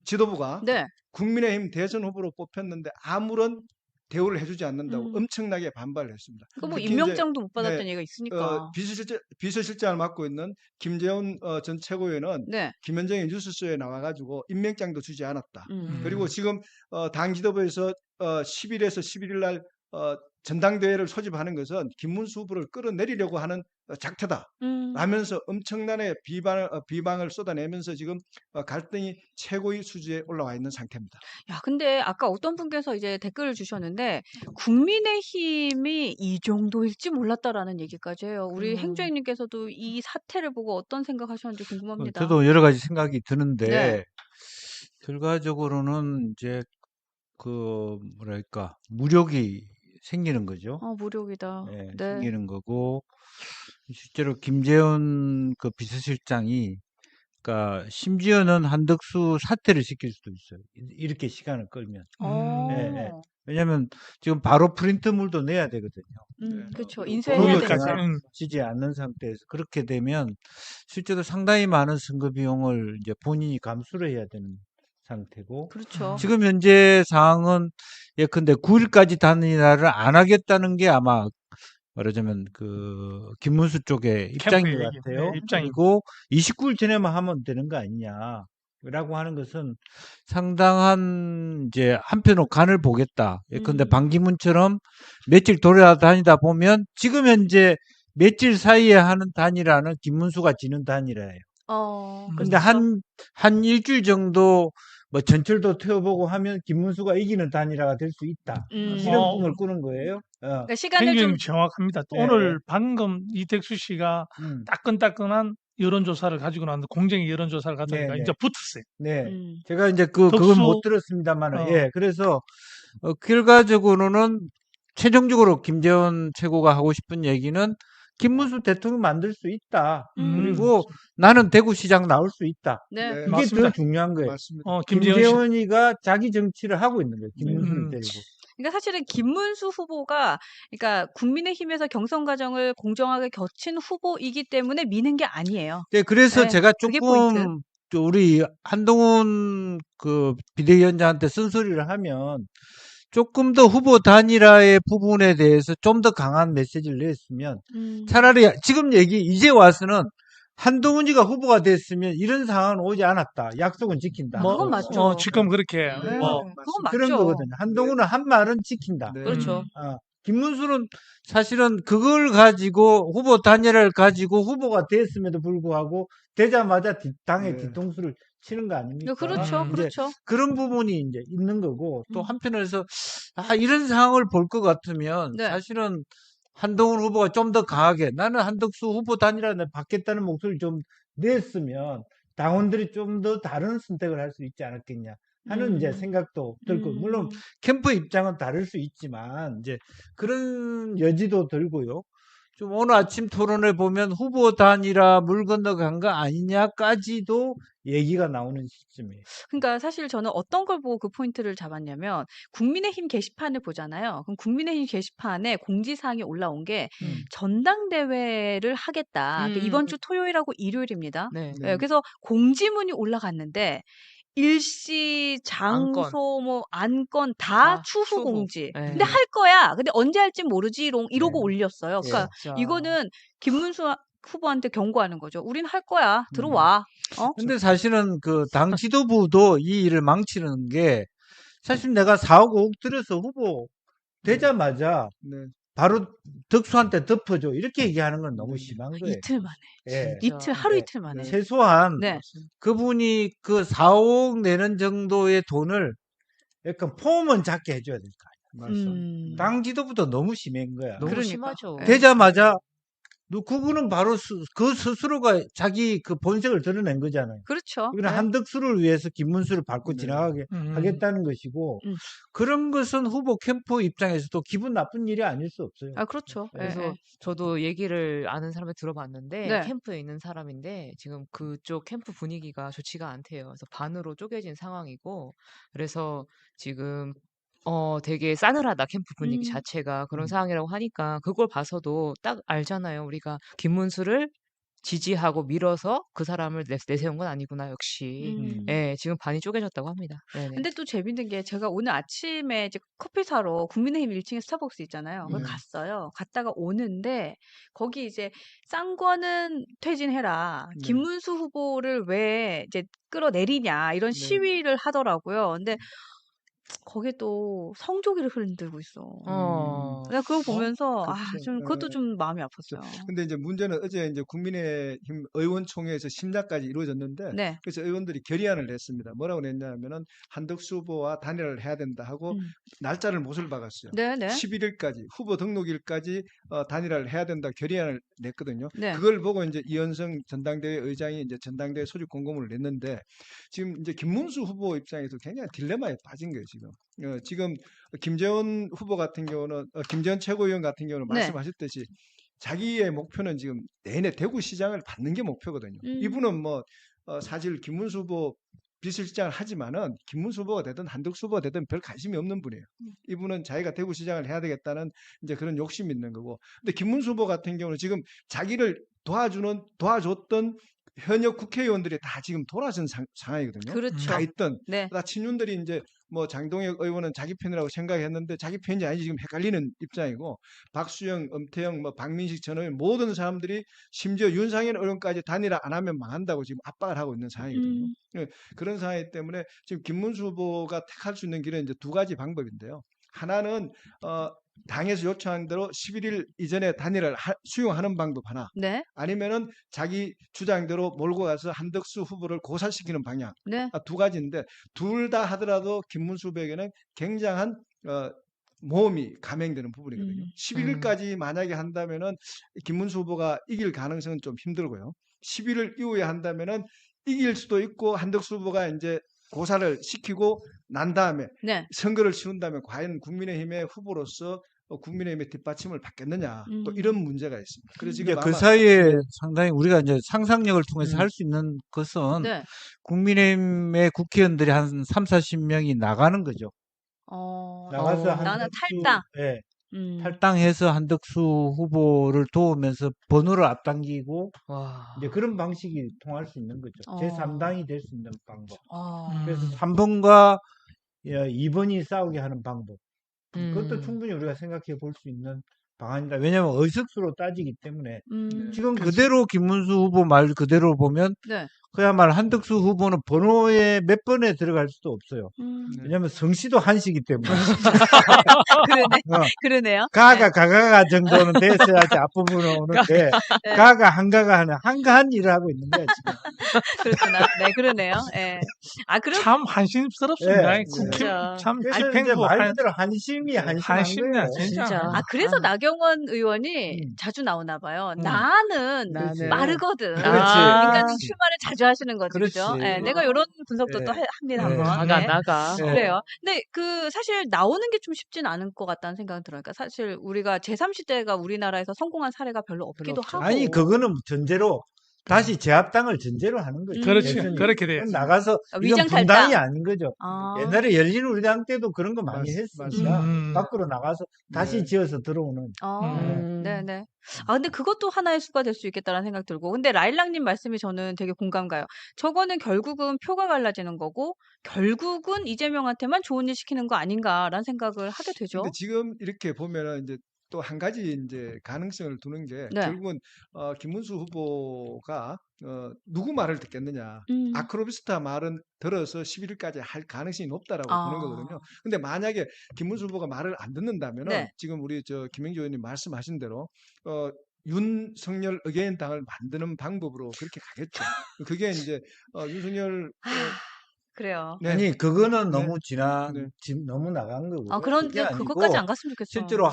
지도부가 네. 국민의힘 대선 후보로 뽑혔는데 아무런 대우를 해주지 않는다고 음. 엄청나게 반발을 했습니다. 그 뭐 특히 이제 임명장도 못 받았던 네, 얘가 있으니까. 비서실장을 맡고 있는 김재원 전 최고위원은 네. 김현정의 뉴스쇼에 나와가지고 임명장도 주지 않았다. 그리고 음. 지금 당 지도부에서 10일에서 11일 날 전당대회를 소집하는 것은 김문수 후보를 끌어내리려고 하는 작태다. 음. 라면서 엄청나게 비방을 쏟아내면서 지금 갈등이 최고의 수준에 올라와 있는 상태입니다. 야, 근데 아까 어떤 분께서 이제 댓글을 주셨는데 국민의힘이 이 정도일지 몰랐다라는 얘기까지 해요. 우리 행주행님께서도 이 사태를 보고 어떤 생각하셨는지 궁금합니다. 저도 여러 가지 생각이 네. 드는데 결과적으로는 이제 뭐랄까 무력이 생기는 거죠. 무력이다. 예, 네. 생기는 거고 실제로 김재원 그 비서실장이 그러니까 심지어는 한덕수 사퇴를 시킬 수도 있어요. 이렇게 시간을 끌면. 예, 예. 왜냐하면 지금 바로 프린트물도 내야 되거든요. 그렇죠. 그리고 인쇄해야 본인이 그거까지, 되니까. 지지 않는 상태에서 그렇게 되면 실제로 상당히 많은 선거 비용을 이제 본인이 감수를 해야 되는 상태고 그렇죠. 지금 현재 상황은 예컨대 9일까지 단일화를 안 하겠다는 게 아마 말하자면 그 김문수 쪽의 입장인 캠프의 것 얘기, 같아요. 네, 입장이. 그리고 29일 전에만 하면 되는 거 아니냐라고 하는 것은 상당한 이제 한편으로 간을 보겠다. 예컨대 반기문처럼 며칠 돌아다니다 보면 지금 현재 며칠 사이에 하는 단일화는 김문수가 지는 단일화예요. 근데 그렇죠. 한 일주일 정도 뭐 전철도 태워보고 하면 김문수가 이기는 단일화가 될 수 있다. 이런 꿈을 꾸는 거예요. 그러니까 시간을 좀 행주님 정확합니다. 예, 오늘 방금 이택수 씨가 음, 따끈따끈한 여론조사를 가지고 나왔는데 공정의 여론조사를 가져오니까 네, 이제 붙었어요. 네. 음. 제가 이제 그건 덕수, 못 들었습니다만, 어. 예. 그래서, 결과적으로는 최종적으로 김재원 최고가 하고 싶은 얘기는 김문수 대통령 만들 수 있다. 그리고 나는 대구시장 나올 수 있다. 네. 네, 이게 맞습니다. 더 중요한 거예요. 맞습니다. 김재원 씨. 김재원이가 자기 정치를 하고 있는 거예요. 김문수를 음. 데리고. 그러니까 사실은 김문수 후보가 그러니까 국민의힘에서 경선 과정을 공정하게 거친 후보이기 때문에 미는 게 아니에요. 네, 그래서 네, 제가 그게 포인트. 조금 또 우리 한동훈 그 비대위원장한테 쓴소리를 하면 조금 더 후보 단일화의 부분에 대해서 좀 더 강한 메시지를 냈으면 차라리 지금 이제 와서는 한동훈이가 후보가 됐으면 이런 상황은 오지 않았다. 약속은 지킨다. 그건 맞죠. 지금 그렇게 네, 뭐 그건 그런 맞죠. 거거든요. 한동훈은 한 말은 지킨다. 네. 그렇죠. 김문수는 사실은 그걸 가지고 후보 단일화를 가지고 후보가 됐음에도 불구하고 되자마자 당의 네. 뒤통수를 치는 거 아닙니까? 그렇죠. 이제 그렇죠. 그런 부분이 이제 있는 거고 또 한편에서 이런 상황을 볼 것 같으면 네. 사실은 한동훈 후보가 좀 더 강하게 나는 한덕수 후보 단일화를 받겠다는 목소리를 좀 냈으면 당원들이 좀 더 다른 선택을 할 수 있지 않았겠냐 하는 이제 생각도 들고 물론 캠프 입장은 다를 수 있지만 이제 그런 여지도 들고요. 좀 오늘 아침 토론에 보면 후보 단일화 물 건너간 거 아니냐까지도 얘기가 나오는 시점이에요. 그러니까 사실 저는 어떤 걸 보고 그 포인트를 잡았냐면 국민의힘 게시판을 보잖아요. 그럼 국민의힘 게시판에 공지사항이 올라온 게 전당대회를 하겠다. 그 이번 주 토요일하고 일요일입니다. 네. 네, 그래서 공지문이 올라갔는데 일시, 안건. 장소, 뭐 안건 다 다 추후 추후. 공지. 네. 근데 할 거야. 근데 언제 할지 모르지 이러고 네. 올렸어요. 그러니까 진짜. 이거는 김문수 후보한테 경고하는 거죠. 우린 할 거야. 들어와. 근데 사실은 그 당 지도부도 이 일을 망치는 게 사실 내가 4억 5억 들여서 후보 되자마자 네. 바로 덕수한테 덮어줘 이렇게 얘기하는 건 너무 심한 거예요. 이틀 만에. 예. 진짜. 하루 네. 이틀 만에. 최소한 네. 그분이 그 4억 내는 정도의 돈을 약간 폼은 작게 해줘야 될 거 아니야. 당 지도부도 너무 심한 거야. 너무 그러니까. 심하죠. 네. 되자마자 그분은 바로 그 스스로가 자기 그 본색을 드러낸 거잖아요. 그렇죠. 이건 네. 한덕수를 위해서 김문수를 밟고 네. 지나가게 하겠다는 것이고 그런 것은 후보 캠프 입장에서도 기분 나쁜 일이 아닐 수 없어요. 그렇죠. 그래서 예, 저도 얘기를 아는 사람을 들어봤는데 네. 캠프에 있는 사람인데 지금 그쪽 캠프 분위기가 좋지가 않대요. 그래서 반으로 쪼개진 상황이고 그래서 지금 되게 싸늘하다 캠프 분위기 자체가 그런 상황이라고 하니까 그걸 봐서도 딱 알잖아요. 우리가 김문수를 지지하고 밀어서 그 사람을 내세운 건 아니구나 역시. 음. 예, 지금 반이 쪼개졌다고 합니다. 네네. 근데 또 재밌는 게 제가 오늘 아침에 이제 커피 사러 국민의힘 1층에 스타벅스 있잖아요. 거기 네. 갔어요. 갔다가 오는데 거기 이제 쌍권은 퇴진해라. 네. 김문수 후보를 왜 이제 끌어내리냐 이런 네. 시위를 하더라고요. 근데 거기에 또 성조기를 흔들고 있어. 내가 그걸 보면서 그렇죠. 좀 그것도 예. 좀 마음이 아팠어요. 근데 이제 문제는 어제 이제 국민의힘 의원총회에서 심사까지 이루어졌는데 네. 그래서 의원들이 결의안을 냈습니다. 뭐라고 냈냐면은 한덕수 후보와 단일화를 해야 된다 하고 날짜를 못을 박았어요. 네네. 11일까지 후보 등록일까지 단일화를 해야 된다 결의안을 냈거든요. 네. 그걸 보고 이제 이현성 전당대회 의장이 이제 전당대회 소집 공고문을 냈는데 지금 이제 김문수 후보 입장에서 굉장히 딜레마에 빠진 거예요 지금. 지금 김재원 후보 같은 경우는 김재원 최고위원 같은 경우는 네. 말씀하셨듯이 자기의 목표는 지금 내내 대구시장을 받는 게 목표거든요. 이분은 뭐 사실 김문수 후보 비서실장을 하지만은 김문수 후보가 되든 한덕수 후보가 되든 별 관심이 없는 분이에요. 이분은 자기가 대구시장을 해야 되겠다는 이제 그런 욕심이 있는 거고. 근데 김문수 후보 같은 경우는 지금 자기를 도와줬던 현역 국회의원들이 다 지금 돌아선 상황이거든요. 그렇죠. 다 있던 네. 다 친윤들이 이제 뭐 장동혁 의원은 자기 편이라고 생각했는데 자기 편이 아니지 지금 헷갈리는 입장이고 박수영, 엄태영, 뭐 박민식 전 의원 모든 사람들이 심지어 윤상현 의원까지 단일화 안 하면 망한다고 지금 압박을 하고 있는 상황이거든요. 예, 그런 상황이기 때문에 지금 김문수 후보가 택할 수 있는 길은 이제 두 가지 방법인데요. 하나는 당에서 요청한 대로 11일 이전에 단일화를 수용하는 방법 하나. 네. 아니면은 자기 주장대로 몰고 가서 한덕수 후보를 고사시키는 방향. 네. 두 가지인데 둘 다 하더라도 김문수 후보에게는 굉장한 모험이 감행되는 부분이거든요. 11일까지 만약에 한다면은 김문수 후보가 이길 가능성은 좀 힘들고요. 11일 이후에 한다면은 이길 수도 있고 한덕수 후보가 이제 고사를 시키고 난 다음에 네. 선거를 치른다면 과연 국민의힘의 후보로서 국민의힘의 뒷받침을 받겠느냐 또 이런 문제가 있습니다. 그래서 이제 지금 그 아마 사이에 상당히 우리가 이제 상상력을 통해서 할 수 있는 것은 네. 국민의힘의 국회의원들이 한 3, 40명이 나가는 거죠. 나가서 나는 한덕수, 탈당. 예, 음. 탈당해서 한덕수 후보를 도우면서 번호를 앞당기고 와. 이제 그런 방식이 통할 수 있는 거죠. 제3당이 될 수 있는 방법. 그래서 3번과 2번이 싸우게 하는 방법. 그것도 충분히 우리가 생각해 볼 수 있는 방안이다. 왜냐하면 의석수로 따지기 때문에 지금 그대로 김문수 후보 말 그대로 보면 네. 그야말로 한덕수 후보는 번호에 몇 번에 들어갈 수도 없어요. 왜냐하면 성씨도 한시기 때문에. 그러네. 그러네요. 가가 정도는 됐어야지 앞부분은 오는데 네. 가가 한가가 한가한 일을 하고 있는 거야 지금. 그렇구나. 네, 그러네요. 예. 그럼 참 한심스럽습니다. 예, 국힘 진짜. 참 그래서 이제 집행부 말 그대로 한심이 한심한 한심이야, 거예요. 진짜. 그래서 나경원 의원이 자주 나오나 봐요. 나는 그렇지. 마르거든. 그렇지. 그러니까 출마를 자주 하시는 거죠. 그죠? 그렇지. 예, 내가 이런 분석도 예. 또 합니다, 예. 한번. 나가. 예. 그래요. 근데 사실 나오는 게 좀 쉽진 않을 것 같다는 생각이 들어요. 그러니까 사실 우리가 제3시대가 우리나라에서 성공한 사례가 별로 없기도 없죠. 하고. 아니 그거는 전제로 다시 재합당을 전제로 하는 거죠. 그렇지. 대선이. 그렇게 돼요. 나가서 이건 위장 분당이 탈당. 아닌 거죠. 아. 옛날에 열린우리당 때도 그런 거 많이 했으니까 맞습니다. 밖으로 나가서 다시 지어서 들어오는. 네네. 근데 그것도 하나의 수가 될 수 있겠다라는 생각 들고. 근데 라일락님 말씀이 저는 되게 공감 가요. 저거는 결국은 표가 갈라지는 거고, 결국은 이재명한테만 좋은 일 시키는 거 아닌가라는 생각을 하게 되죠. 근데 지금 이렇게 보면은 이제 또 한 가지 이제 가능성을 두는 게 네. 결국은 김문수 후보가 누구 말을 듣겠느냐. 아크로비스타 말은 들어서 11일까지 할 가능성이 높다라고 보는 거거든요. 근데 만약에 김문수 후보가 말을 안 듣는다면은 네. 지금 우리 김영주 의원님 말씀하신 대로 윤석열 의견 당을 만드는 방법으로 그렇게 가겠죠. 그게 이제 윤석열 그래요. 네. 아니 그거는 네. 너무 네. 너무 나간 거고. 그런데 그게 그것까지 아니고 안 갔으면 좋겠어. 실제로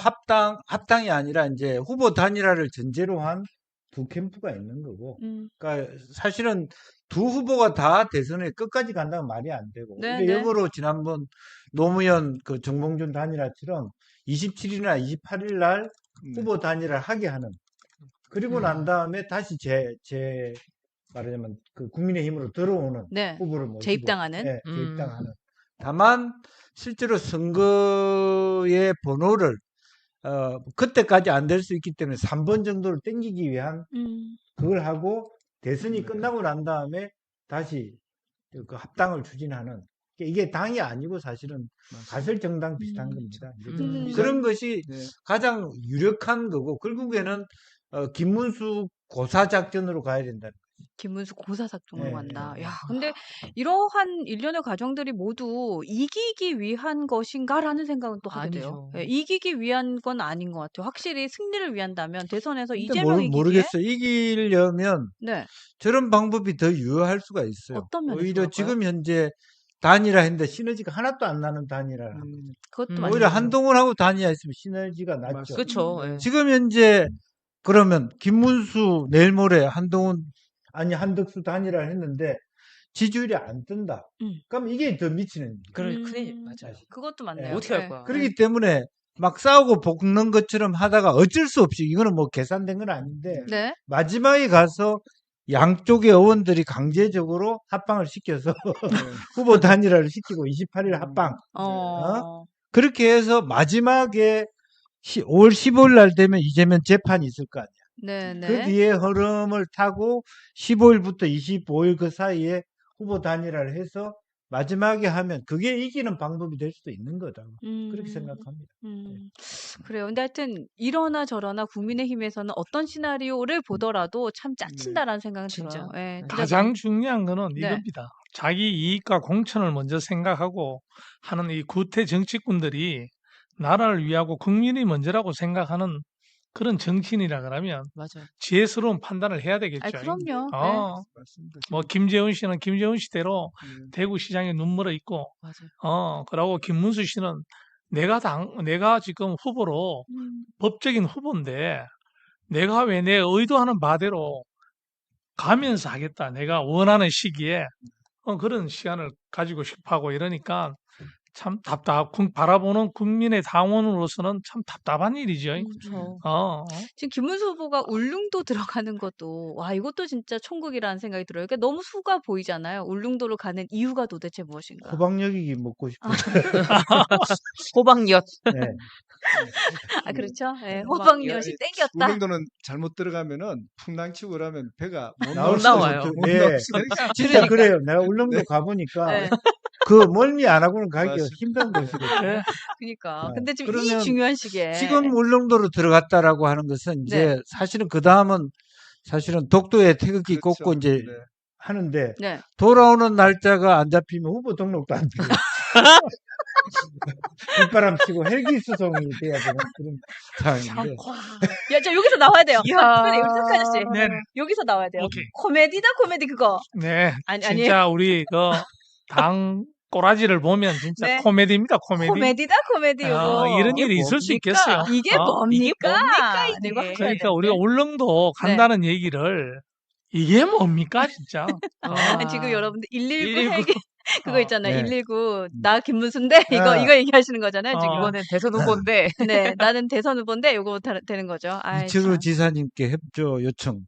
합당이 아니라 이제 후보 단일화를 전제로 한 두 캠프가 있는 거고. 그러니까 사실은 두 후보가 다 대선에 끝까지 간다면 말이 안 되고. 네, 근데 네. 역으로 지난번 노무현 그 정봉준 단일화처럼 27일이나 28일 날 후보 단일화를 하게 하는. 그리고 난 다음에 다시 말하자면 그 국민의힘으로 들어오는 네. 후보를 모시고 재입당하는? 네, 재입당하는. 다만 실제로 선거의 번호를 그때까지 안 될 수 있기 때문에 3번 정도를 땡기기 위한 그걸 하고 대선이 네. 끝나고 난 다음에 다시 그 합당을 추진하는 이게 당이 아니고 사실은 가설 정당 비슷한 겁니다. 그런 것이 네. 가장 유력한 거고 결국에는 김문수 고사 작전으로 가야 된다. 김문수 고사 작전으로 예, 간다. 예, 야, 근데 이러한 일련의 과정들이 모두 이기기 위한 것인가라는 생각은 또 하게 돼요. 아니죠. 예, 이기기 위한 건 아닌 것 같아요. 확실히 승리를 위한다면 대선에서 근데 이재명 이기기에 모르겠어요. 이기려면 네, 저런 방법이 더 유효할 수가 있어요. 어떤 면에서 오히려 그럴까요? 지금 현재 단일화 했는데 시너지가 하나도 안 나는 단일화를 하고 그것도 맞아요. 오히려 맞죠. 한동훈하고 단일화했으면 시너지가 났죠. 맞습니다. 그쵸. 네. 예. 지금 현재 그러면 김문수 내일 모레 한동훈 아니 한덕수 단일화를 했는데 지지율이 안 뜬다. 그럼 이게 더 미치는 일이에요. 그래, 큰일, 맞아요. 그것도 예. 맞네요. 어떻게 할 예. 거야? 그렇기 때문에 막 싸우고 볶는 것처럼 하다가 어쩔 수 없이 이거는 뭐 계산된 건 아닌데 네. 마지막에 가서 양쪽의 의원들이 강제적으로 합방을 시켜서 후보 단일화를 시키고 28일 합방 그렇게 해서 마지막에 5월 15일 날 되면 이재명 재판이 있을 거 아니야. 네, 그 네. 뒤에 흐름을 타고 15일부터 25일 그 사이에 후보 단일화를 해서 마지막에 하면 그게 이기는 방법이 될 수도 있는 거다. 그렇게 생각합니다. 그래요. 근데 하여튼 이러나 저러나 국민의힘에서는 어떤 시나리오를 보더라도 참 짜친다라는 생각은 진짜. 들어요. 예, 진짜 가장 중요한 거는 네. 이겁니다. 자기 이익과 공천을 먼저 생각하고 하는 이 구태 정치꾼들이 나라를 위하고 국민이 먼저라고 생각하는 그런 정치인이라 그러면 맞아요. 지혜스러운 판단을 해야 되겠죠. 아이, 그럼요. 네. 맞습니다. 뭐 김재훈 씨는 김재훈 씨대로 네. 대구시장에 눈물어 있고, 맞아요. 그러고 김문수 씨는 내가 지금 후보로 법적인 후보인데 내가 왜 내 의도하는 바대로 가면서 하겠다. 내가 원하는 시기에 그런 시간을 가지고 싶어하고 이러니까 참 바라보는 국민의 당원으로서는 참 답답한 일이죠. 그쵸. 지금 김문수 후보가 울릉도 들어가는 것도 와 이것도 진짜 천국이라는 생각이 들어요. 그러니까 너무 수가 보이잖아요. 울릉도를 가는 이유가 도대체 무엇인가? 호박여기 먹고 싶어요. 호박엿. 네. 아 그렇죠. 예, 호박 호박엿이 땡겼다. 울릉도는 잘못 들어가면은 풍랑치고 그러면 배가 못 나올 나올 수도 수도 나와요. 있고, 있고, 못 예. 나올 수도 있고. 진짜 그래요. 내가 울릉도 가보니까 네. 그 멀미 안 하고는 가기가 맞습니다. 힘든 곳이거든요. 네. 그러니까. 네. 근데 지금 이 그러면 중요한 시기에 지금 울릉도로 들어갔다라고 하는 것은 이제 사실은 그 다음은 사실은 독도에 태극기 그렇죠. 꽂고 이제 네. 하는데 네. 돌아오는 날짜가 안 잡히면 후보 등록도 안 돼요. 빗바람 치고 헬기 수송이 돼야 되는 그런 상황인데. 야, 저 여기서 나와야 돼요. 이야. 박근혜 윤석열 아저씨. 네. 여기서 나와야 돼요. 오케이. 코미디다 코미디 그거. 네. 아니에요? 진짜 우리 당 꼬라지를 보면 진짜 네. 코미디입니다. 코미디. 코미디다 코미디 요거. 이런 이게 일이 있을 수 뭡니까? 있겠어요. 이게 어? 뭡니까? 뭡니까, 이게? 이거 하셔야 그러니까 우리가 되는데. 울릉도 간다는 얘기를 이게 뭡니까 진짜? 아니, 지금 여러분들 119 헬기 그거 있잖아요. 네. 119 나 김문수인데 이거 얘기하시는 거잖아요. 지금. 이번엔 대선 후보인데. 네, 나는 대선 후보인데 요거 되는 거죠. 아이, 이철우 참. 지사님께 협조 요청.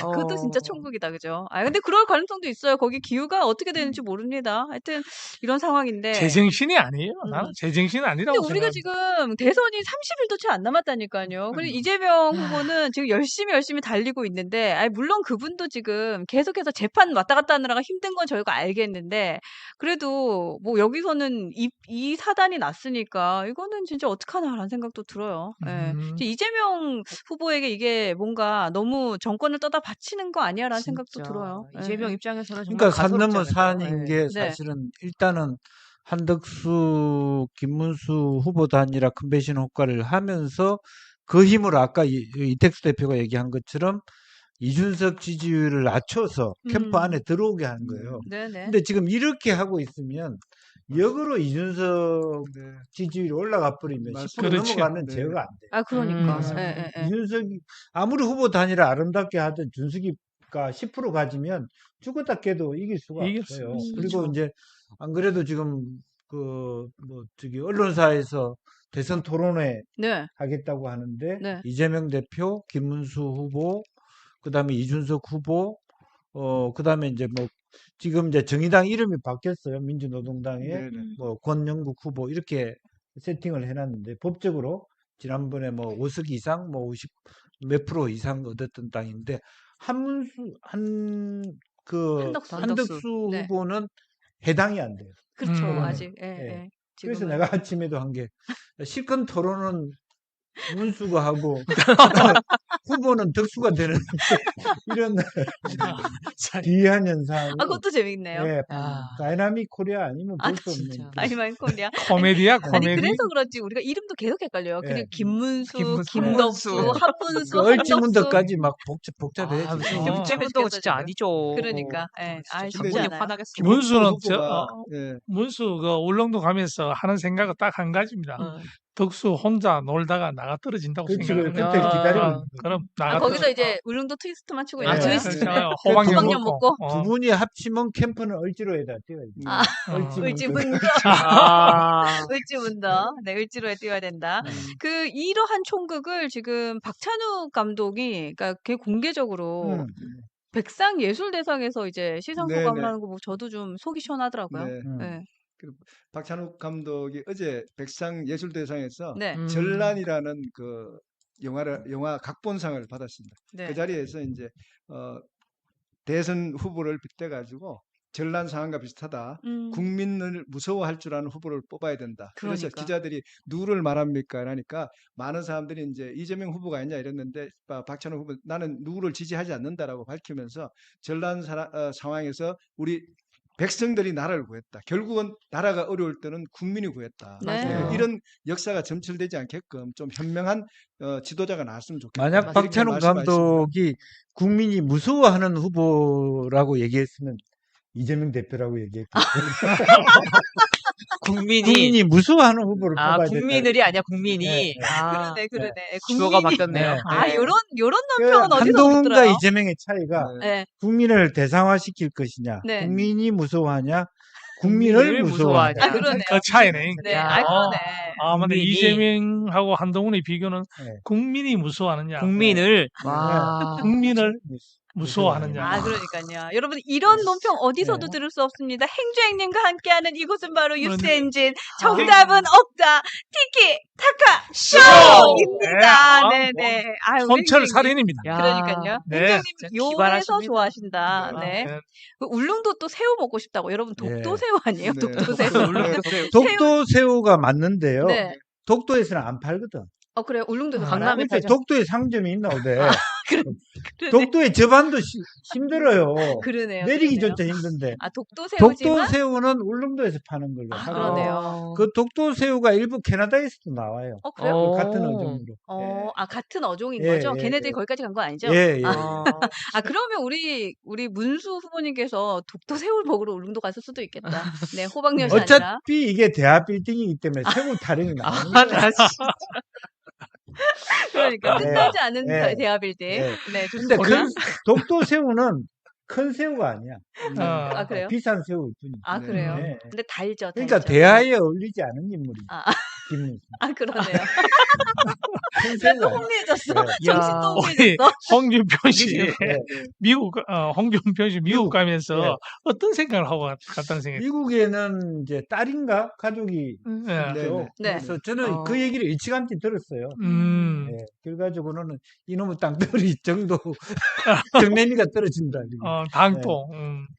그것도 진짜 천국이다, 그죠? 아, 근데 그럴 가능성도 있어요. 거기 기후가 어떻게 되는지 모릅니다. 하여튼 이런 상황인데. 제정신이 아니에요. 나는 제정신이 근데 아니라고 우리가 생각합니다. 지금 대선이 30일도 채 안 남았다니까요. 그리고 이재명 후보는 지금 열심히 달리고 있는데, 아니, 물론 그분도 지금 계속해서 재판 왔다 갔다 하느라가 힘든 건 저희가 알겠는데, 그래도 뭐 여기서는 이 사단이 났으니까 이거는 진짜 어떡하나라는 생각도 들어요. 예. 이제 이재명 후보에게 이게 뭔가 너무 정권을 떠다 바치는 거 아니야라는 생각도 진짜. 들어요. 예. 이재명 입장에서는 정말 그러니까 산 가소롭지 넘어 않을까요? 산인 예. 게 네. 사실은 일단은 한덕수, 김문수 후보 단일화 컨벤션 효과를 하면서 그 힘으로 아까 이택수 대표가 얘기한 것처럼 이준석 지지율을 낮춰서 캠프 안에 들어오게 한 거예요. 네네. 근데 지금 이렇게 하고 있으면 역으로 이준석 네. 지지율이 올라가 버리면 10% 그렇죠. 넘어가면 네. 제어가 안 돼요. 아, 그러니까. 음. 예, 예, 예. 이준석이 아무리 후보 단일화 아름답게 하든 준석이가 10% 가지면 죽었다 깨도 이길 수가 이길 없어요. 수 그리고 그렇죠. 이제 안 그래도 지금 언론사에서 대선 토론회 네. 하겠다고 하는데 네. 이재명 대표, 김문수 후보, 그다음에 이준석 후보, 그다음에 이제 뭐 지금 이제 정의당 이름이 바뀌었어요. 민주노동당에 네, 네. 음. 뭐 권영국 후보 이렇게 세팅을 해놨는데 법적으로 지난번에 뭐 5석 이상, 뭐 50 몇 프로 이상 얻었던 땅인데 한덕수. 한덕수 네. 후보는 해당이 안 돼요. 그렇죠. 음. 아직. 예, 예. 예. 그래서 지금은. 내가 아침에도 한 게 실컷 토론은 문수가 하고 후보는 덕수가 되는 이런 기이한 현상을 아, 그것도 재밌네요. 예, 야. 다이나믹 코리아 아니면 아, 볼 수 없는 진짜. 그런 아니만 코리아. 코미디야, 아니 코미디. 그래서 그렇지 우리가 이름도 계속 헷갈려요. 예. 그리고 김문수, 김문수. 김덕수, 예. 한문수, 그 한덕수. 얼지문덕까지 막 복잡해. 아, 무슨 좀 울지문덕은 재밌겠다, 진짜 진짜. 아니죠. 그러니까. 예. 아, 근데 쉽지 이제 않아요. 화나겠어. 문수는 후보가 예. 문수 그 울릉도 가면서 하는 생각은 딱 한 가지입니다. 어. 덕수 혼자 놀다가 나가 떨어진다고 그렇지, 생각하는 그때 거예요. 기다리고 아. 있는 거예요. 그럼 아, 나가 거기서 떨어져. 이제 울릉도 트위스트만 추고 예. 있는 네. 트위스트. 그렇죠. 그 호박엿 호박엿 먹고. 먹고. 두 분이 합치면 캠프는 얼지로에다 뛰어야 돼. 아, 얼지문덕. 을지문덕. 아. 을지문덕. 네, 을지로에 뛰어야 된다. 그 이러한 총극을 지금 박찬욱 감독이 그러니까 걔 공개적으로 음. 백상예술대상에서 이제 시상 네네. 소감을 하는 거 보고 저도 좀 속이 시원하더라고요. 네. 음. 네. 박찬욱 감독이 어제 백상예술대상에서 네. 전란이라는 그 영화 각본상을 받았습니다. 네. 그 자리에서 이제 대선 후보를 빗대 가지고 전란 상황과 비슷하다. 국민을 무서워할 줄 아는 후보를 뽑아야 된다. 그래서 그러니까. 기자들이 누구를 말합니까? 하니까 많은 사람들이 이제 이재명 후보가 아니냐 이랬는데 박찬욱 후보 나는 누구를 지지하지 않는다라고 밝히면서 전란 상황에서 우리 백성들이 나라를 구했다. 결국은 나라가 어려울 때는 국민이 구했다. 네. 이런 역사가 점철되지 않게끔 좀 현명한 지도자가 나왔으면 좋겠다. 만약 이렇게 박찬욱 말씀하셨습니다. 감독이 국민이 무서워하는 후보라고 얘기했으면 이재명 대표라고 얘기했거든요. 국민이 무서워하는 후보를 아, 뽑아야 된다. 국민을이 아니야, 국민이. 네, 네. 아, 그러네. 주어가 국민이. 바뀌었네요. 네. 아, 네. 요런 그 논평은 어디서 한동훈과 들어요? 이재명의 차이가 네. 네. 국민을 대상화시킬 것이냐, 네. 국민이 무서워하냐, 국민을 무서워하냐. 아, 그러네요. 그 차이네. 네. 야. 아, 그러네. 아, 근데 국민이- 이재명하고 한동훈의 비교는 네. 국민이 무서워하느냐, 국민을. 네. 와. 국민을 무서워하느냐. 아, 그러니까요. 여러분, 이런 논평 어디서도 네. 들을 수 없습니다. 행주행님과 함께하는 이곳은 바로 그런데- 뉴스엔진. 정답은 없다. 티키 타카 쇼! 쇼입니다. 네. 네네. 아유, 선철 행주행님. 살인입니다. 야. 그러니까요. 네. 행주행님 진짜 요래서 기발하십니다. 좋아하신다. 아, 네. 네. 그 울릉도 또 새우 먹고 싶다고. 여러분, 독도새우 아니에요? 네. 독도새우. 네. 독도새우가 맞는데요. 네. 독도에서는 안 팔거든. 그래요. 울릉도에서 아, 강남에 그러니까 팔죠. 독도에 상점이 있나 보대. 그러네. 독도의 접안도 힘들어요. 그러네요. 내리기조차 힘든데. 아, 독도새우지만 독도새우는 울릉도에서 파는 걸로 아, 하고 그러네요. 그 독도새우가 일부 캐나다에서도 나와요. 그래요? 그 같은 어종으로. 같은 어종인 예, 거죠? 예, 걔네들이 예. 거기까지 간 거 아니죠? 예, 예. 그러면 우리 문수 후보님께서 독도새우를 먹으러 울릉도 갔을 수도 있겠다. 네, 호박엿이 아니라. 어차피 이게 대하 빌딩이기 때문에 새우 타령이 나오는 아, 거예요. 나 진짜. 그러니까 네. 끝나지 않은 네. 대하빌딩. 네. 네, 근데 좋습니다. 독도새우는 큰 새우가 아니야. 아, 그래요? 비싼 새우일 뿐이야. 아, 네. 그래요? 네. 근데 달죠, 그러니까 달죠. 대하에 어울리지 않은 인물이 아, 김문수. 그러네요. 큰 또 새우가 아니야. 혼미해졌어. 네. 정신도 우리 혼미해졌어. 홍준표 씨, 네. 홍준표 씨 미국 가면서 네. 어떤 생각을 하고 갔다는 생각이 미국에는 이제 딸인가 가족이 네. 있죠. 네. 그래서 저는 어. 그 얘기를 일찌감치 들었어요. 음, 네. 그래가지고는 이놈의 땅들이 정도 정내미가 떨어진다. 이러고. 당도.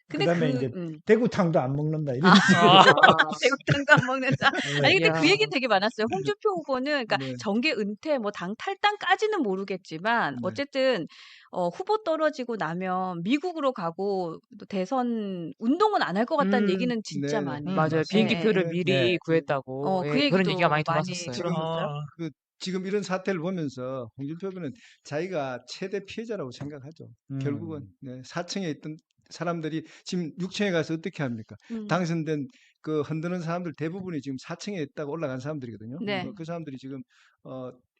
근데 그다음에 이제 대구탕도 안 먹는다. 이런 식으로. 대구탕도 안 먹는다. 네. 아니 근데 야. 그 얘기는 되게 많았어요. 홍준표 후보는 그러니까 네. 정계 은퇴 뭐 당 탈당까지는 모르겠지만 네. 어쨌든 후보 떨어지고 나면 미국으로 가고 또 대선 운동은 안 할 것 같다는 얘기는 진짜 네네. 많이 맞아요. 네. 비행기표를 미리 네. 구했다고. 그 예, 얘기도 그런 얘기가 많이 많이 들었었어요. 들었어요. 지금 이런 사태를 보면서 홍준표 후보는 자기가 최대 피해자라고 생각하죠. 결국은 사층에 있던 사람들이 지금 6층에 가서 어떻게 합니까? 당선된 그 흔드는 사람들 대부분이 지금 4층에 있다가 올라간 사람들이거든요. 네. 그 사람들이 지금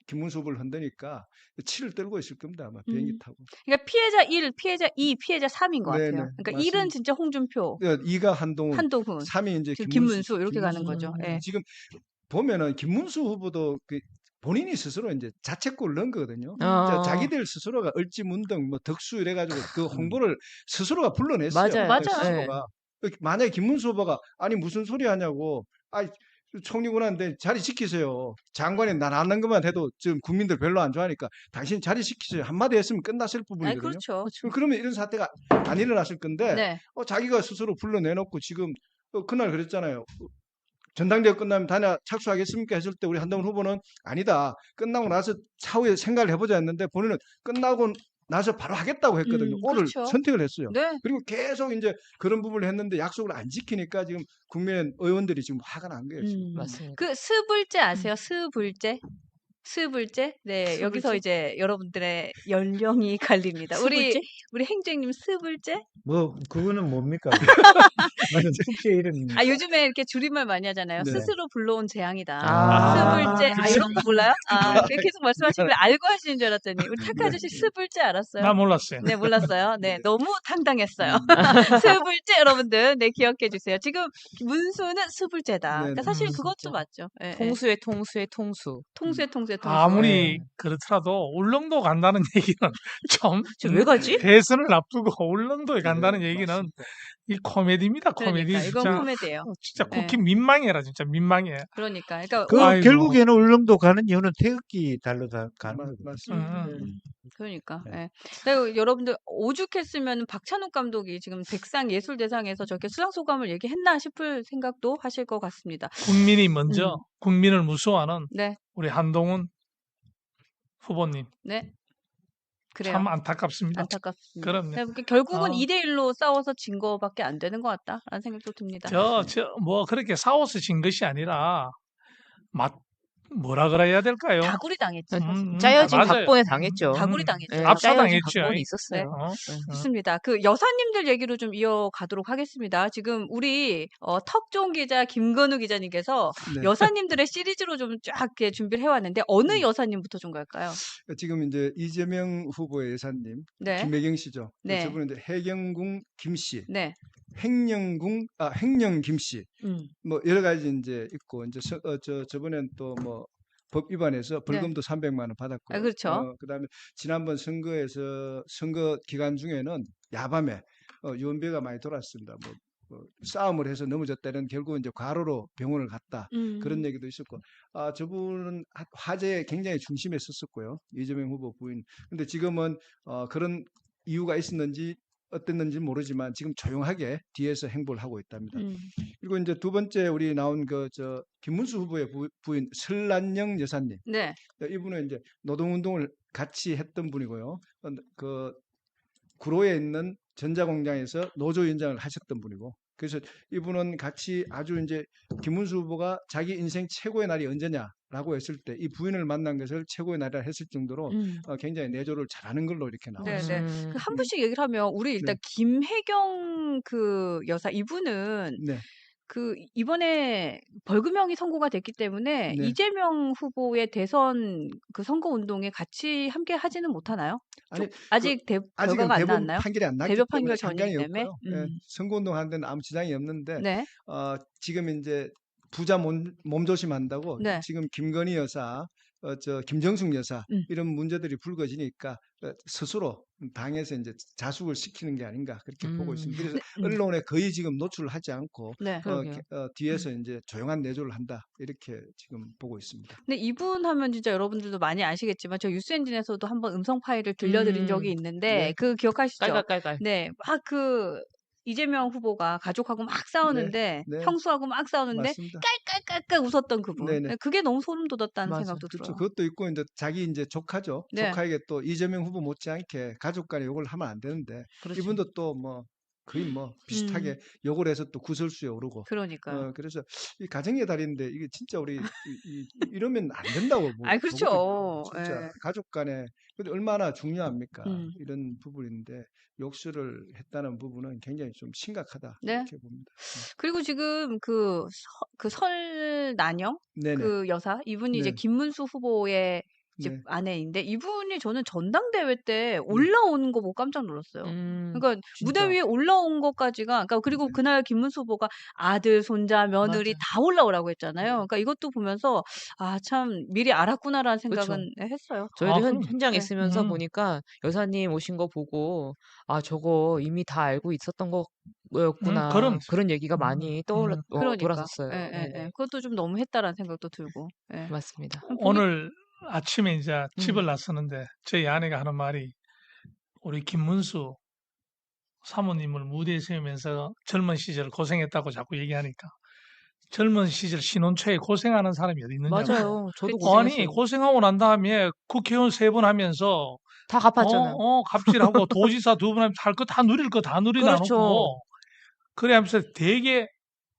김문수 후보를 흔드니까 치를 떨고 있을 겁니다. 아마 비행기 타고. 그러니까 피해자 1, 피해자 2, 피해자 3인 것 네네, 같아요. 그러니까 맞습니다. 1은 진짜 홍준표, 2가 한동훈, 한동훈, 3이 이제 지금 김문수 이렇게 가는 거죠. 예. 지금 보면은 김문수 후보도 본인이 스스로 이제 자책골을 넣은 거거든요. 자기들 스스로가 을지문덕, 뭐 덕수 이래가지고 그 홍보를 스스로가 불러냈어요. 맞아요. 맞아요. 스스로가. 만약에 김문수 후보가 아니 무슨 소리 하냐고, 총리군한테 자리 지키세요. 장관이 난 안 한 것만 해도 지금 국민들 별로 안 좋아하니까 당신 자리 지키세요. 한마디 했으면 끝났을 아니, 부분이거든요. 그렇죠. 그러면 이런 사태가 안 일어났을 건데 네. 자기가 스스로 불러내놓고 지금 그날 그랬잖아요. 전당대회 끝나면 다냐 착수하겠습니까 했을 때 우리 한동훈 후보는 아니다. 끝나고 나서 차후에 생각을 해보자 했는데 본인은 끝나고 나서 바로 하겠다고 했거든요. 오를 그렇죠. 선택을 했어요. 네. 그리고 계속 이제 그런 부분을 했는데 약속을 안 지키니까 지금 국민 의원들이 지금 화가 난 거예요. 지금. 맞습니다. 그 스불제 아세요? 스불제? 스불제? 네, 여기서 스불제? 이제 여러분들의 연령이 갈립니다. 우리 스불제? 행주님 스불제? 뭐 그거는 뭡니까? 나는 축제 이름입니다. 아, 요즘에 이렇게 줄임말 많이 하잖아요. 네. 스스로 불러온 재앙이다. 아, 스불제. 아, 이런 거 몰라요? 아, 네, 계속 말씀하시길래 미안해. 알고 하시는 줄 알았더니 우리 타카 아저씨 스불제 알았어요? 나 몰랐어요. 네, 몰랐어요. 네, 네. 너무 당당했어요. 스불제 여러분들, 네, 기억해 주세요. 지금 문수는 스불제다. 그러니까 네네. 사실 그것도 진짜. 맞죠. 예, 예. 통수의 통수의 통수. 통수에 통수에 통수. 아무리 예. 그렇더라도 울릉도 간다는 얘기는 좀 왜 가지? 대선을 앞두고 울릉도에 간다는 네, 얘기는 맞습니다. 이 코미디입니다. 코미디 그러니까 이건 진짜. 코미디예요. 진짜 예. 국힘 민망해라 진짜 민망해. 그러니까 그 아이고. 결국에는 울릉도 가는 이유는 태극기 달로 다 가는 거거든요. 맞습니다. 그러니까. 네. 예. 그리고 여러분들 오죽했으면 박찬욱 감독이 지금 백상 예술대상에서 저렇게 수상 소감을 얘기했나 싶을 생각도 하실 것 같습니다. 국민이 먼저 국민을 무서워하는 네, 우리 한동훈 후보님 네. 그래요. 참 안타깝습니다. 안타깝습니다. 그럼요. 그러니까 결국은 아. 2대1로 싸워서 진 거밖에 안 되는 것 같다라는 생각도 듭니다. 뭐 그렇게 싸워서 진 것이 아니라 뭐라 그래야 될까요? 다구리 당했지. 짜여진 맞아요. 각본에 당했죠. 다구리 당했죠. 예, 압사당했죠. 짜여진 각본이 있었어요. 어? 좋습니다. 그 여사님들 얘기로 좀 이어가도록 하겠습니다. 지금 우리 턱 좋은 기자 김건우 기자님께서 네. 여사님들의 시리즈로 좀 쫙 이렇게 준비를 해왔는데 어느 여사님부터 좀 갈까요? 지금 이제 이재명 후보의 여사님 네, 김혜경 씨죠. 네. 저분은 이제 해경궁 김 씨, 네, 횡령 김 씨, 음, 뭐 여러 가지 이제 있고 이제 저번엔 또 뭐 법 위반해서 벌금도 300만 원 받았고, 아, 그렇죠. 그다음에 지난번 선거 기간 중에는 야밤에 유언비어가 많이 돌았습니다. 뭐 싸움을 해서 넘어졌다는 결국 이제 과로로 병원을 갔다 그런 얘기도 있었고, 저분은 화제의 굉장히 중심에 섰었고요. 이재명 후보 부인. 근데 지금은 그런 이유가 있었는지 어땠는지 모르지만 지금 조용하게 뒤에서 행보를 하고 있답니다. 그리고 이제 두 번째 우리 나온 김문수 후보의 부인 설란영 여사님. 네, 이분은 이제 노동운동을 같이 했던 분이고요. 그 구로에 있는 전자공장에서 노조위원장을 하셨던 분이고, 그래서 이분은 같이 아주 이제 김문수 후보가 자기 인생 최고의 날이 언제냐라고 했을 때 이 부인을 만난 것을 최고의 날이라 했을 정도로 굉장히 내조를 잘하는 걸로 이렇게 네, 나왔어요. 네. 그 한 분씩 얘기를 하면 우리 일단 김혜경 그 여사 이분은 네. 그 이번에 벌금형이 선고가 됐기 때문에 네. 이재명 후보의 대선 그 선거 운동에 같이 함께 하지는 못하나요? 아니, 아직 아직은 결과가 안 대법원 나왔나요? 판결이 안 났기 대법 때문에 판결 상관이 전이기 때문에. 없고요. 예, 선거운동 하는 데는 아무 지장이 없는데 네, 지금 이제 부자 몸조심한다고 네. 지금 김건희 여사, 김정숙 여사 이런 문제들이 불거지니까 스스로 당에서 이제 자숙을 시키는 게 아닌가 그렇게 보고 있습니다. 그래서 언론에 거의 지금 노출을 하지 않고 네. 그러게요. 뒤에서 이제 조용한 내조를 한다 이렇게 지금 보고 있습니다. 근데 이분 하면 진짜 여러분들도 많이 아시겠지만 저 뉴스엔진에서도 한번 음성 파일을 들려드린 적이 있는데 네. 그 기억하시죠? 깔깔깔깔. 네, 막 그 이재명 후보가 가족하고 막 싸우는데 네. 형수하고 막 싸우는데 맞습니다. 깔깔깔깔 웃었던 그분. 네네. 네, 그게 너무 소름 돋았다는 맞아. 생각도 그렇죠. 들어요. 그것도 있고 이제 자기 이제 조카죠. 네. 조카에게 또 이재명 후보 못지않게 가족 간에 욕을 하면 안 되는데 그렇죠. 이분도 또 뭐 거의 뭐 비슷하게 욕을 해서 또 구설수에 오르고 그러니까요. 그래서 이 가정의 달인데 이게 진짜 우리 이러면 안 된다고 아이, 그렇죠. 보거든요. 진짜 예. 가족 간에 근데 얼마나 중요합니까? 음. 이런 부분인데 욕설을 했다는 부분은 굉장히 좀 심각하다 네. 이렇게 봅니다. 그리고 지금 그 설난영 네네. 그 여사 이분이 이제 네. 김문수 후보의 집 네. 아내인데 이분이 저는 전당대회 때 올라오는 거 보고 깜짝 놀랐어요. 그러니까 무대 진짜. 위에 올라온 것까지가 그러니까 그리고 그날 김문수 후보가 아들, 손자, 며느리 맞아. 다 올라오라고 했잖아요. 그러니까 이것도 보면서 아, 참 미리 알았구나라는 생각은 했어요. 저희도 그럼. 현장에 네. 있으면서 음. 보니까 여사님 오신 거 보고 아 저거 이미 다 알고 있었던 거 거였구나. 그럼 그런 얘기가 많이 그러니까. 돌았었어요. 예, 예, 네. 예. 그것도 좀 너무 했다라는 생각도 들고. 예. 맞습니다. 보기 오늘 아침에 이제 집을 나서는데 저희 아내가 하는 말이 우리 김문수 사모님을 무대에 세우면서 젊은 시절 고생했다고 자꾸 얘기하니까 젊은 시절 신혼초에 고생하는 사람이 어디 있느냐고. 맞아요. 저도 그치. 아니 고생했어요. 고생하고 난 다음에 국회의원 3번 하면서 다 갚았잖아요. 갑질하고 도지사 2번 하면서 할 거 다 누릴 거 다 누리다 그렇죠. 놓고 그래 하면서 되게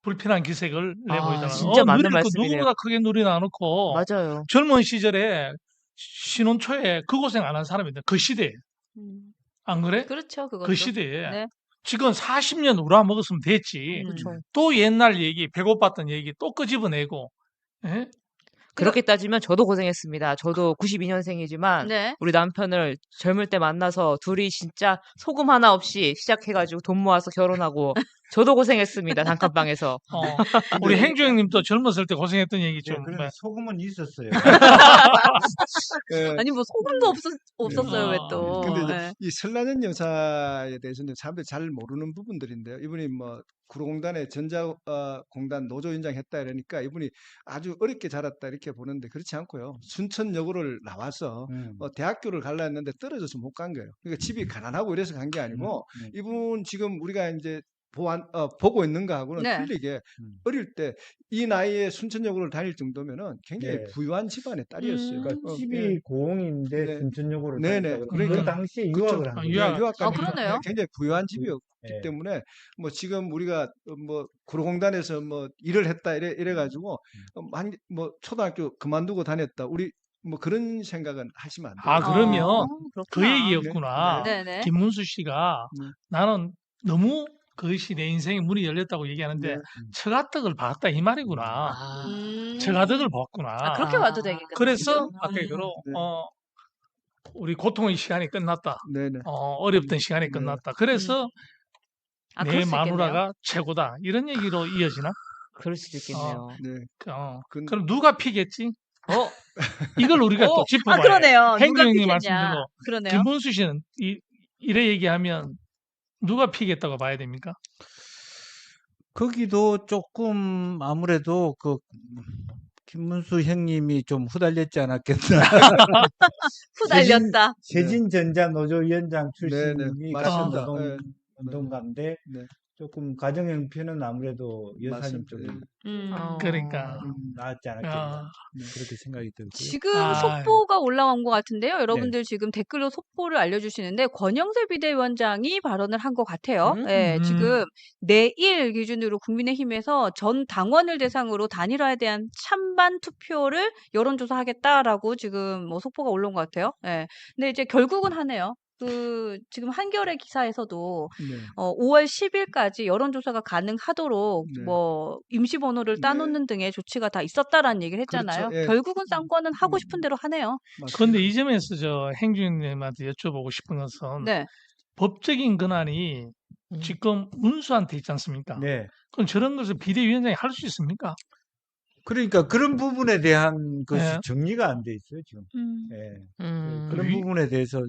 불편한 기색을 내보이더라고요. 진짜 맞는 누릴 거 말씀이네요. 누구보다 크게 누리다 놓고 맞아요. 젊은 시절에 신혼초에 그 고생 안 한 사람이 있다. 그 시대에. 음. 안 그래? 그렇죠, 그것도. 그 시대에. 네. 지금 40년 우라 먹었으면 됐지. 그렇죠. 또 옛날 얘기, 배고팠던 얘기 또 끄집어내고. 예? 그렇게 따지면 저도 고생했습니다. 저도 92년생이지만 네. 우리 남편을 젊을 때 만나서 둘이 진짜 소금 하나 없이 시작해가지고 돈 모아서 결혼하고 저도 고생했습니다. 단칸방에서. 우리 행주 형님도 젊었을 때 고생했던 얘기 네, 좀. 그런데 소금은 있었어요. 예. 아니 뭐 소금도 없었어요, 왜 또. 근데 이제 예. 이 설란현 여사에 대해서는 사람들이 잘 모르는 부분들인데요. 이분이 뭐 구로공단의 전자공단 노조위원장 했다 이러니까 이분이 아주 어렵게 자랐다 이렇게 보는데 그렇지 않고요. 순천여고를 나와서 대학교를 갈라 했는데 떨어져서 못 간 거예요. 그러니까 집이 가난하고 이래서 간 게 아니고 이분 지금 우리가 이제 보고 있는 거하고는 네. 틀리게 어릴 때 이 나이에 순천여고를 다닐 정도면은 굉장히 네. 부유한 집안의 딸이었어요. 그러니까 집이 예. 고흥인데 네. 순천여고를 네네. 다녔다고 그러니까 그 당시에 유학을 한 거예요. 유학. 유학 그러네요. 굉장히 부유한 집이었기 네. 때문에 뭐 지금 우리가 뭐 구로공단에서 뭐 일을 했다 이래 가지고 뭐 초등학교 그만두고 다녔다 우리 뭐 그런 생각은 하시면 안 돼요. 아, 그러면 그 그렇구나. 얘기였구나. 네네. 김문수 씨가 네. 나는 너무 그것이 내 인생에 문이 열렸다고 얘기하는데 네. 처가덕을 봤다 이 말이구나. 아, 처가덕을 봤구나. 그렇게 봐도 되겠다. 그래서 아까 얘기로 네. 우리 고통의 시간이 끝났다. 네네. 어렵던 시간이 네. 끝났다. 그래서 내 그럴 수 있겠네요. 마누라가 최고다. 이런 얘기로 이어지나? 그럴 수도 있겠네요. 네. 그럼 누가 피겠지? 이걸 우리가 또 아, 짚어봐요. 그러네요. 누가 행정님 피겠냐. 말씀대로 그러네요. 김문수 씨는 이래 얘기하면 누가 피겠다고 봐야 됩니까? 거기도 조금 아무래도 그 김문수 형님이 좀 후달렸지 않았겠나. 후달렸다. 세진전자 노조위원장 네네. 출신이 맞습니다. 같은 네. 운동가인데 네. 조금 가정 형편은 아무래도 여사님 맞습니다. 쪽이 그러니까. 나았지 않았겠나. 아, 그렇게 생각이 들고요. 지금 아. 속보가 올라온 것 같은데요. 여러분들 지금 댓글로 속보를 알려주시는데 권영세 비대위원장이 발언을 한 것 같아요. 예, 음. 지금 내일 기준으로 국민의힘에서 전 당원을 대상으로 단일화에 대한 찬반 투표를 여론조사하겠다라고 지금 뭐 속보가 올라온 것 같아요. 예, 근데 이제 결국은 하네요. 지금 한겨레 기사에서도 네. 5월 10일까지 여론조사가 가능하도록 네. 뭐 임시번호를 네. 따놓는 등의 조치가 다 있었다라는 얘기를 했잖아요. 그렇죠. 예. 결국은 싼 거는 하고 싶은 대로 하네요. 그런데 이 점에서 저 행주님한테 여쭤보고 싶은 것은 네. 법적인 권한이 지금 문수한테 있지 않습니까? 네. 그럼 저런 것을 비대위원장이 할 수 있습니까? 그러니까 그런 부분에 대한 것이 네. 정리가 안 돼 있어요, 지금. 음. 예. 음. 그런 부분에 대해서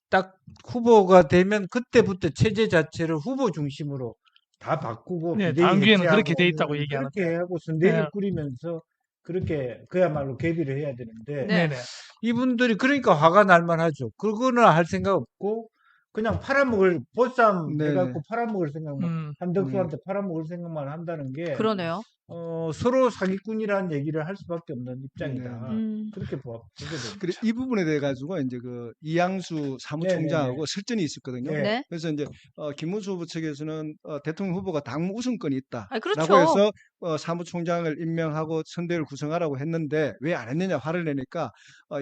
딱 후보가 되면 그때부터 체제 자체를 후보 중심으로 다 바꾸고 네, 비대위 당규에는 해체하고 그렇게 돼 있다고 얘기하는데. 그렇게 하고 선대위를 네. 꾸리면서 그렇게 그야말로 개비를 해야 되는데 네. 네네. 이분들이 그러니까 화가 날 만하죠. 그거는 할 생각 없고 그냥 팔아먹을 보쌈 네네. 해갖고 팔아먹을 생각만 한덕수한테 팔아먹을 생각만 한다는 게 그러네요. 서로 사기꾼이라는 얘기를 할 수밖에 없는 입장이다. 음. 그렇게 보게 됩니다. 그래 이 부분에 대해 가지고 이제 그 이양수 사무총장하고 설전이 있었거든요. 네. 네. 그래서 이제 김문수 후보 측에서는 대통령 후보가 당무 우선권이 아, 그렇죠. 있다라고 해서 사무총장을 임명하고 선대위를 구성하라고 했는데 왜 안 했느냐 화를 내니까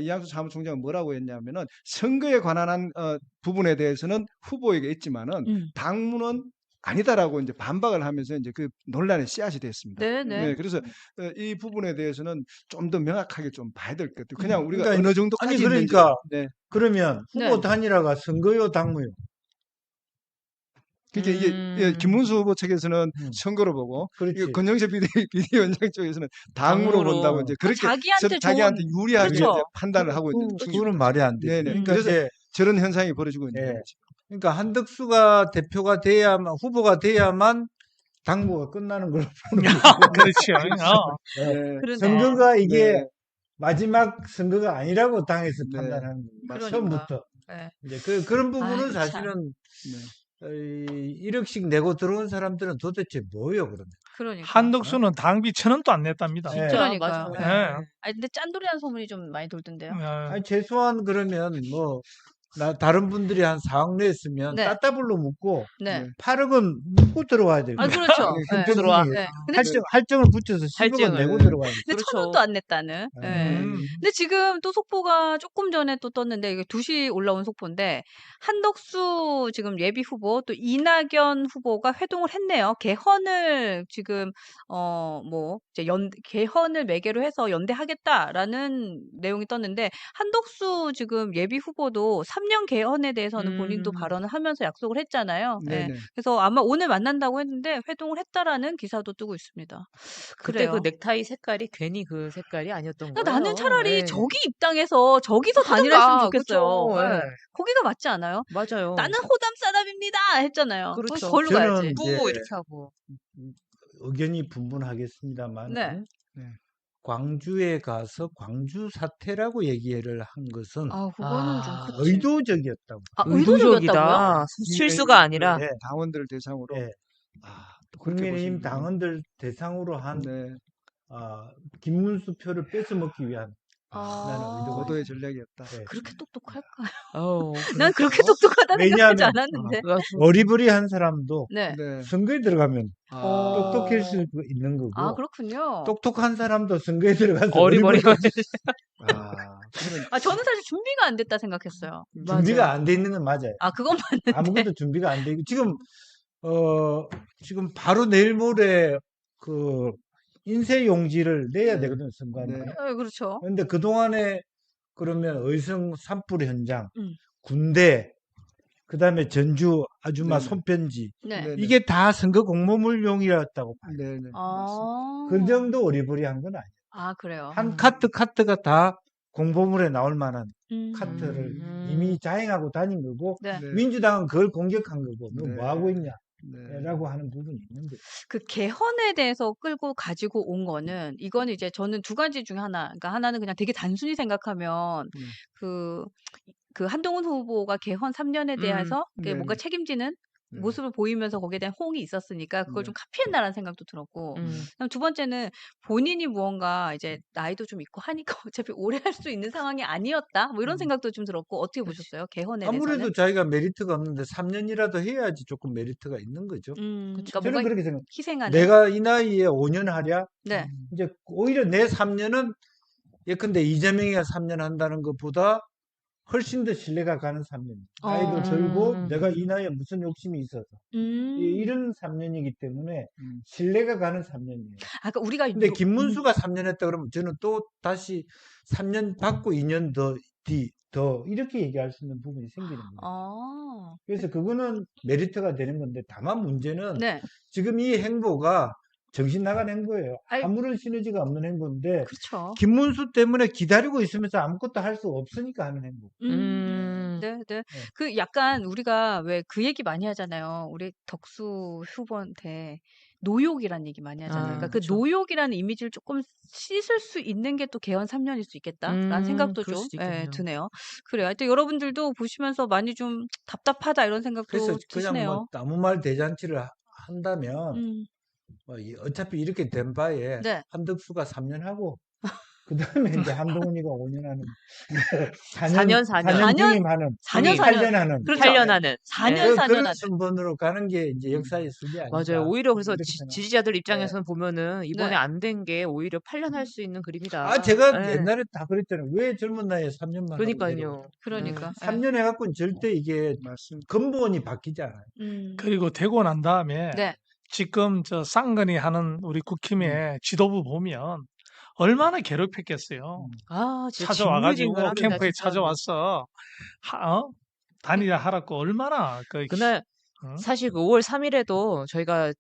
이양수 사무총장은 뭐라고 했냐면은 선거에 관한 부분에 대해서는 후보에게 있지만은 당무는 아니다라고 이제 반박을 하면서 이제 그 논란의 씨앗이 됐습니다. 네네. 그래서 이 부분에 대해서는 좀 더 명확하게 좀 봐야 될 것 같아요. 그냥 우리가 그러니까 어느 정도까지 아니, 있는지. 그러니까 네. 그러면 후보 네. 단일화가 선거요, 당무요? 그러니까 이게 김문수 후보 측에서는 선거로 보고 그렇지. 권영세 비대위원장 쪽에서는 당무로 당무로. 본다고 이제 그렇게 자기한테 좋은- 유리하게 그렇죠. 이제 판단을 하고 있는 그거는 중입니다. 말이 안 되죠. 네네. 그러니까 그래서 이제 저런 현상이 벌어지고 있는 네. 거죠. 그러니까 한덕수가 대표가 돼야만 후보가 돼야만 당무가 끝나는 걸로 보는 거죠. 그렇죠. 네. 그러네. 선거가 이게 네. 마지막 선거가 아니라고 당에서 네. 판단하는 겁니다. 맞습니다. 처음부터. 네. 이제 그런 부분은 아이고, 참. 사실은 네. 1억씩 내고 들어온 사람들은 도대체 뭐예요, 그러면? 그러니까. 한덕수는 당비 1,000원도 안 냈답니다. 네. 그러니까요. 맞아요. 네. 아니 근데 짠돌이라는 소문이 좀 많이 돌던데요. 아니, 최소한 그러면 뭐, 다른 분들이 한 4억 냈으면 네. 따따블로 묻고 네. 네. 8억은 묻고 들어와야 돼요. 아 그렇죠. 네, 네. 들어와. 네. 근데 할증을 붙여서 10억은 할증을. 내고 들어와야 돼요. 근데 그렇죠. 1,000원도 안 냈다는. 네. 음. 근데 지금 또 속보가 조금 전에 또 떴는데 이게 2시 올라온 속보인데 한덕수 지금 예비 후보 또 이낙연 후보가 회동을 했네요. 개헌을 지금 뭐 이제 개헌을 매개로 해서 연대하겠다라는 내용이 떴는데 한덕수 지금 예비 후보도 3년 개헌에 대해서는 본인도 발언을 하면서 약속을 했잖아요. 예. 네네. 그래서 아마 오늘 만난다고 했는데 회동을 했다라는 기사도 뜨고 있습니다. 그때 그래요. 그 넥타이 색깔이 괜히 그 색깔이 아니었던 그러니까 거예요. 나는 차라리 예. 저기 입당해서 저기서 단일했으면 하든가, 좋겠어요. 그쵸. 예. 예. 거기가 맞지 않아요? 맞아요. 나는 호담 사람입니다 했잖아요. 그렇죠. 거기로 저는 가야지. 이제 뿌 이렇게 하고. 의견이 분분하겠습니다만 네. 광주에 가서 광주 사태라고 얘기를 한 것은 아 그거는 좀 아, 그치. 의도적이었다고. 아 의도적이었다고요? 실수가 아니라. 네. 당원들 대상으로. 네. 또 그렇게 국민의힘 보시는군요. 당원들 대상으로 한 네. 김문수 표를 뺏어 먹기 위한 나는 의도가 거도의 전략이었다. 네. 그렇게 똑똑할까요? 어우, 난 그렇게 그러니까요. 똑똑하다는 생각하지 왜냐하면, 않았는데. 그래가지고 어리버리한 사람도 네. 네. 선거에 들어가면 아, 똑똑할 수 있는 거고 아 그렇군요. 똑똑한 사람도 선거에 들어가서 어리버리한. 그러면 아 저는 사실 준비가 안 됐다 생각했어요. 준비가 안 돼 있는 건 맞아요. 아 그건 맞는데. 아무것도 준비가 안 돼 있고 지금 바로 내일 모레 그 인쇄 용지를 내야 네. 되거든요, 선관위에. 네. 그렇죠. 그런데 그동안에 그러면 의성 산불 현장, 음. 군대, 그다음에 전주 아줌마 네네. 손편지 네. 네네. 이게 다 선거 공모물용이었다고 봐요. 네네. 아. 그 정도 어리버리한 건 아니에요. 아 그래요. 한 카트가 다 공보물에 나올 만한 음. 카트를 이미 자행하고 다닌 거고 네. 네. 민주당은 그걸 공격한 거고 너 네. 뭐 하고 있냐? 네. 라고 하는 부분이 있는 거예요. 그 개헌에 대해서 끌고 가지고 온 거는 이거는 이제 저는 두 가지 중에 하나. 그러니까 하나는 그냥 되게 단순히 생각하면 그 한동훈 후보가 개헌 3년에 대해서 이게 뭔가 네네. 책임지는 네. 모습을 보이면서 거기에 대한 호응이 있었으니까 그걸 네. 좀 카피했나라는 생각도 들었고 그다음 두 번째는 본인이 무언가 이제 나이도 좀 있고 하니까 어차피 오래 할 수 있는 상황이 아니었다 뭐 이런 생각도 좀 들었고 어떻게 보셨어요? 개헌에 아무래도 대해서는? 자기가 메리트가 없는데 3년이라도 해야지 조금 메리트가 있는 거죠. 그러니까 저는 뭔가 그렇게 생각해요. 희생하는. 내가 이 나이에 5년 하랴? 네. 이제 오히려 내 3년은 예컨대 이재명이가 3년 한다는 것보다 훨씬 더 신뢰가 가는 3년. 나이도 들고 내가 이 나이에 무슨 욕심이 있어서. 이런 3년이기 때문에 신뢰가 가는 3년이에요. 아까 우리가 근데 김문수가 3년 했다 그러면 저는 또 다시 3년 받고 2년 더 이렇게 얘기할 수 있는 부분이 생기는 거예요. 아. 그래서 그거는 메리트가 되는 건데 다만 문제는 네. 지금 이 행보가 정신 나간 행보예요. 아이. 아무런 시너지가 없는 행보인데 그렇죠. 김문수 때문에 기다리고 있으면서 아무것도 할 수 없으니까 하는 행보. 네, 네. 그 약간 우리가 왜 그 얘기 많이 하잖아요. 우리 덕수 후보한테 노욕이란 얘기 많이 하잖아요. 그러니까 그 그쵸. 노욕이라는 이미지를 조금 씻을 수 있는 게 또 개헌 3년일 수 있겠다라는 생각도 그럴 좀 수도 있겠네요. 드네요. 그래요. 하여튼 여러분들도 보시면서 많이 좀 답답하다 이런 생각도 그래서 그냥 드시네요. 뭐 아무 말 대잔치를 한다면 뭐 어차피 이렇게 된 바에 네. 한덕수가 3년 하고 그 다음에 이제 한동훈이가 5년 하는 4년. 4년 중임하는 4년. 8년 하는 그렇죠. 8년 하는. 4년 4년 그런 하는. 순번으로 가는 게 이제 역사의 순리 아닌가. 맞아요. 오히려 그래서 이렇게 생각합니다. 지지자들 입장에서는 보면은 이번에 네. 안 된 게 오히려 8년 할 수 있는 그림이다. 제가 예. 옛날에 다 그랬잖아요. 왜 젊은 나이에 3년만 하고 내려오냐. 그러니까요. 그러니까. 3년 해갖고는 절대 이게 맞습니다. 근본이 바뀌지 않아요. 그리고 되고 난 다음에 네. 지금 저 쌍근이 하는 우리 국힘의 지도부 보면 얼마나 괴롭혔겠어요. 아, 진짜 찾아와가지고 징글징글합니다, 캠프에 진짜. 찾아와서 단일화 하라고 얼마나 그날 어? 사실 그 5월 3일에도 저희가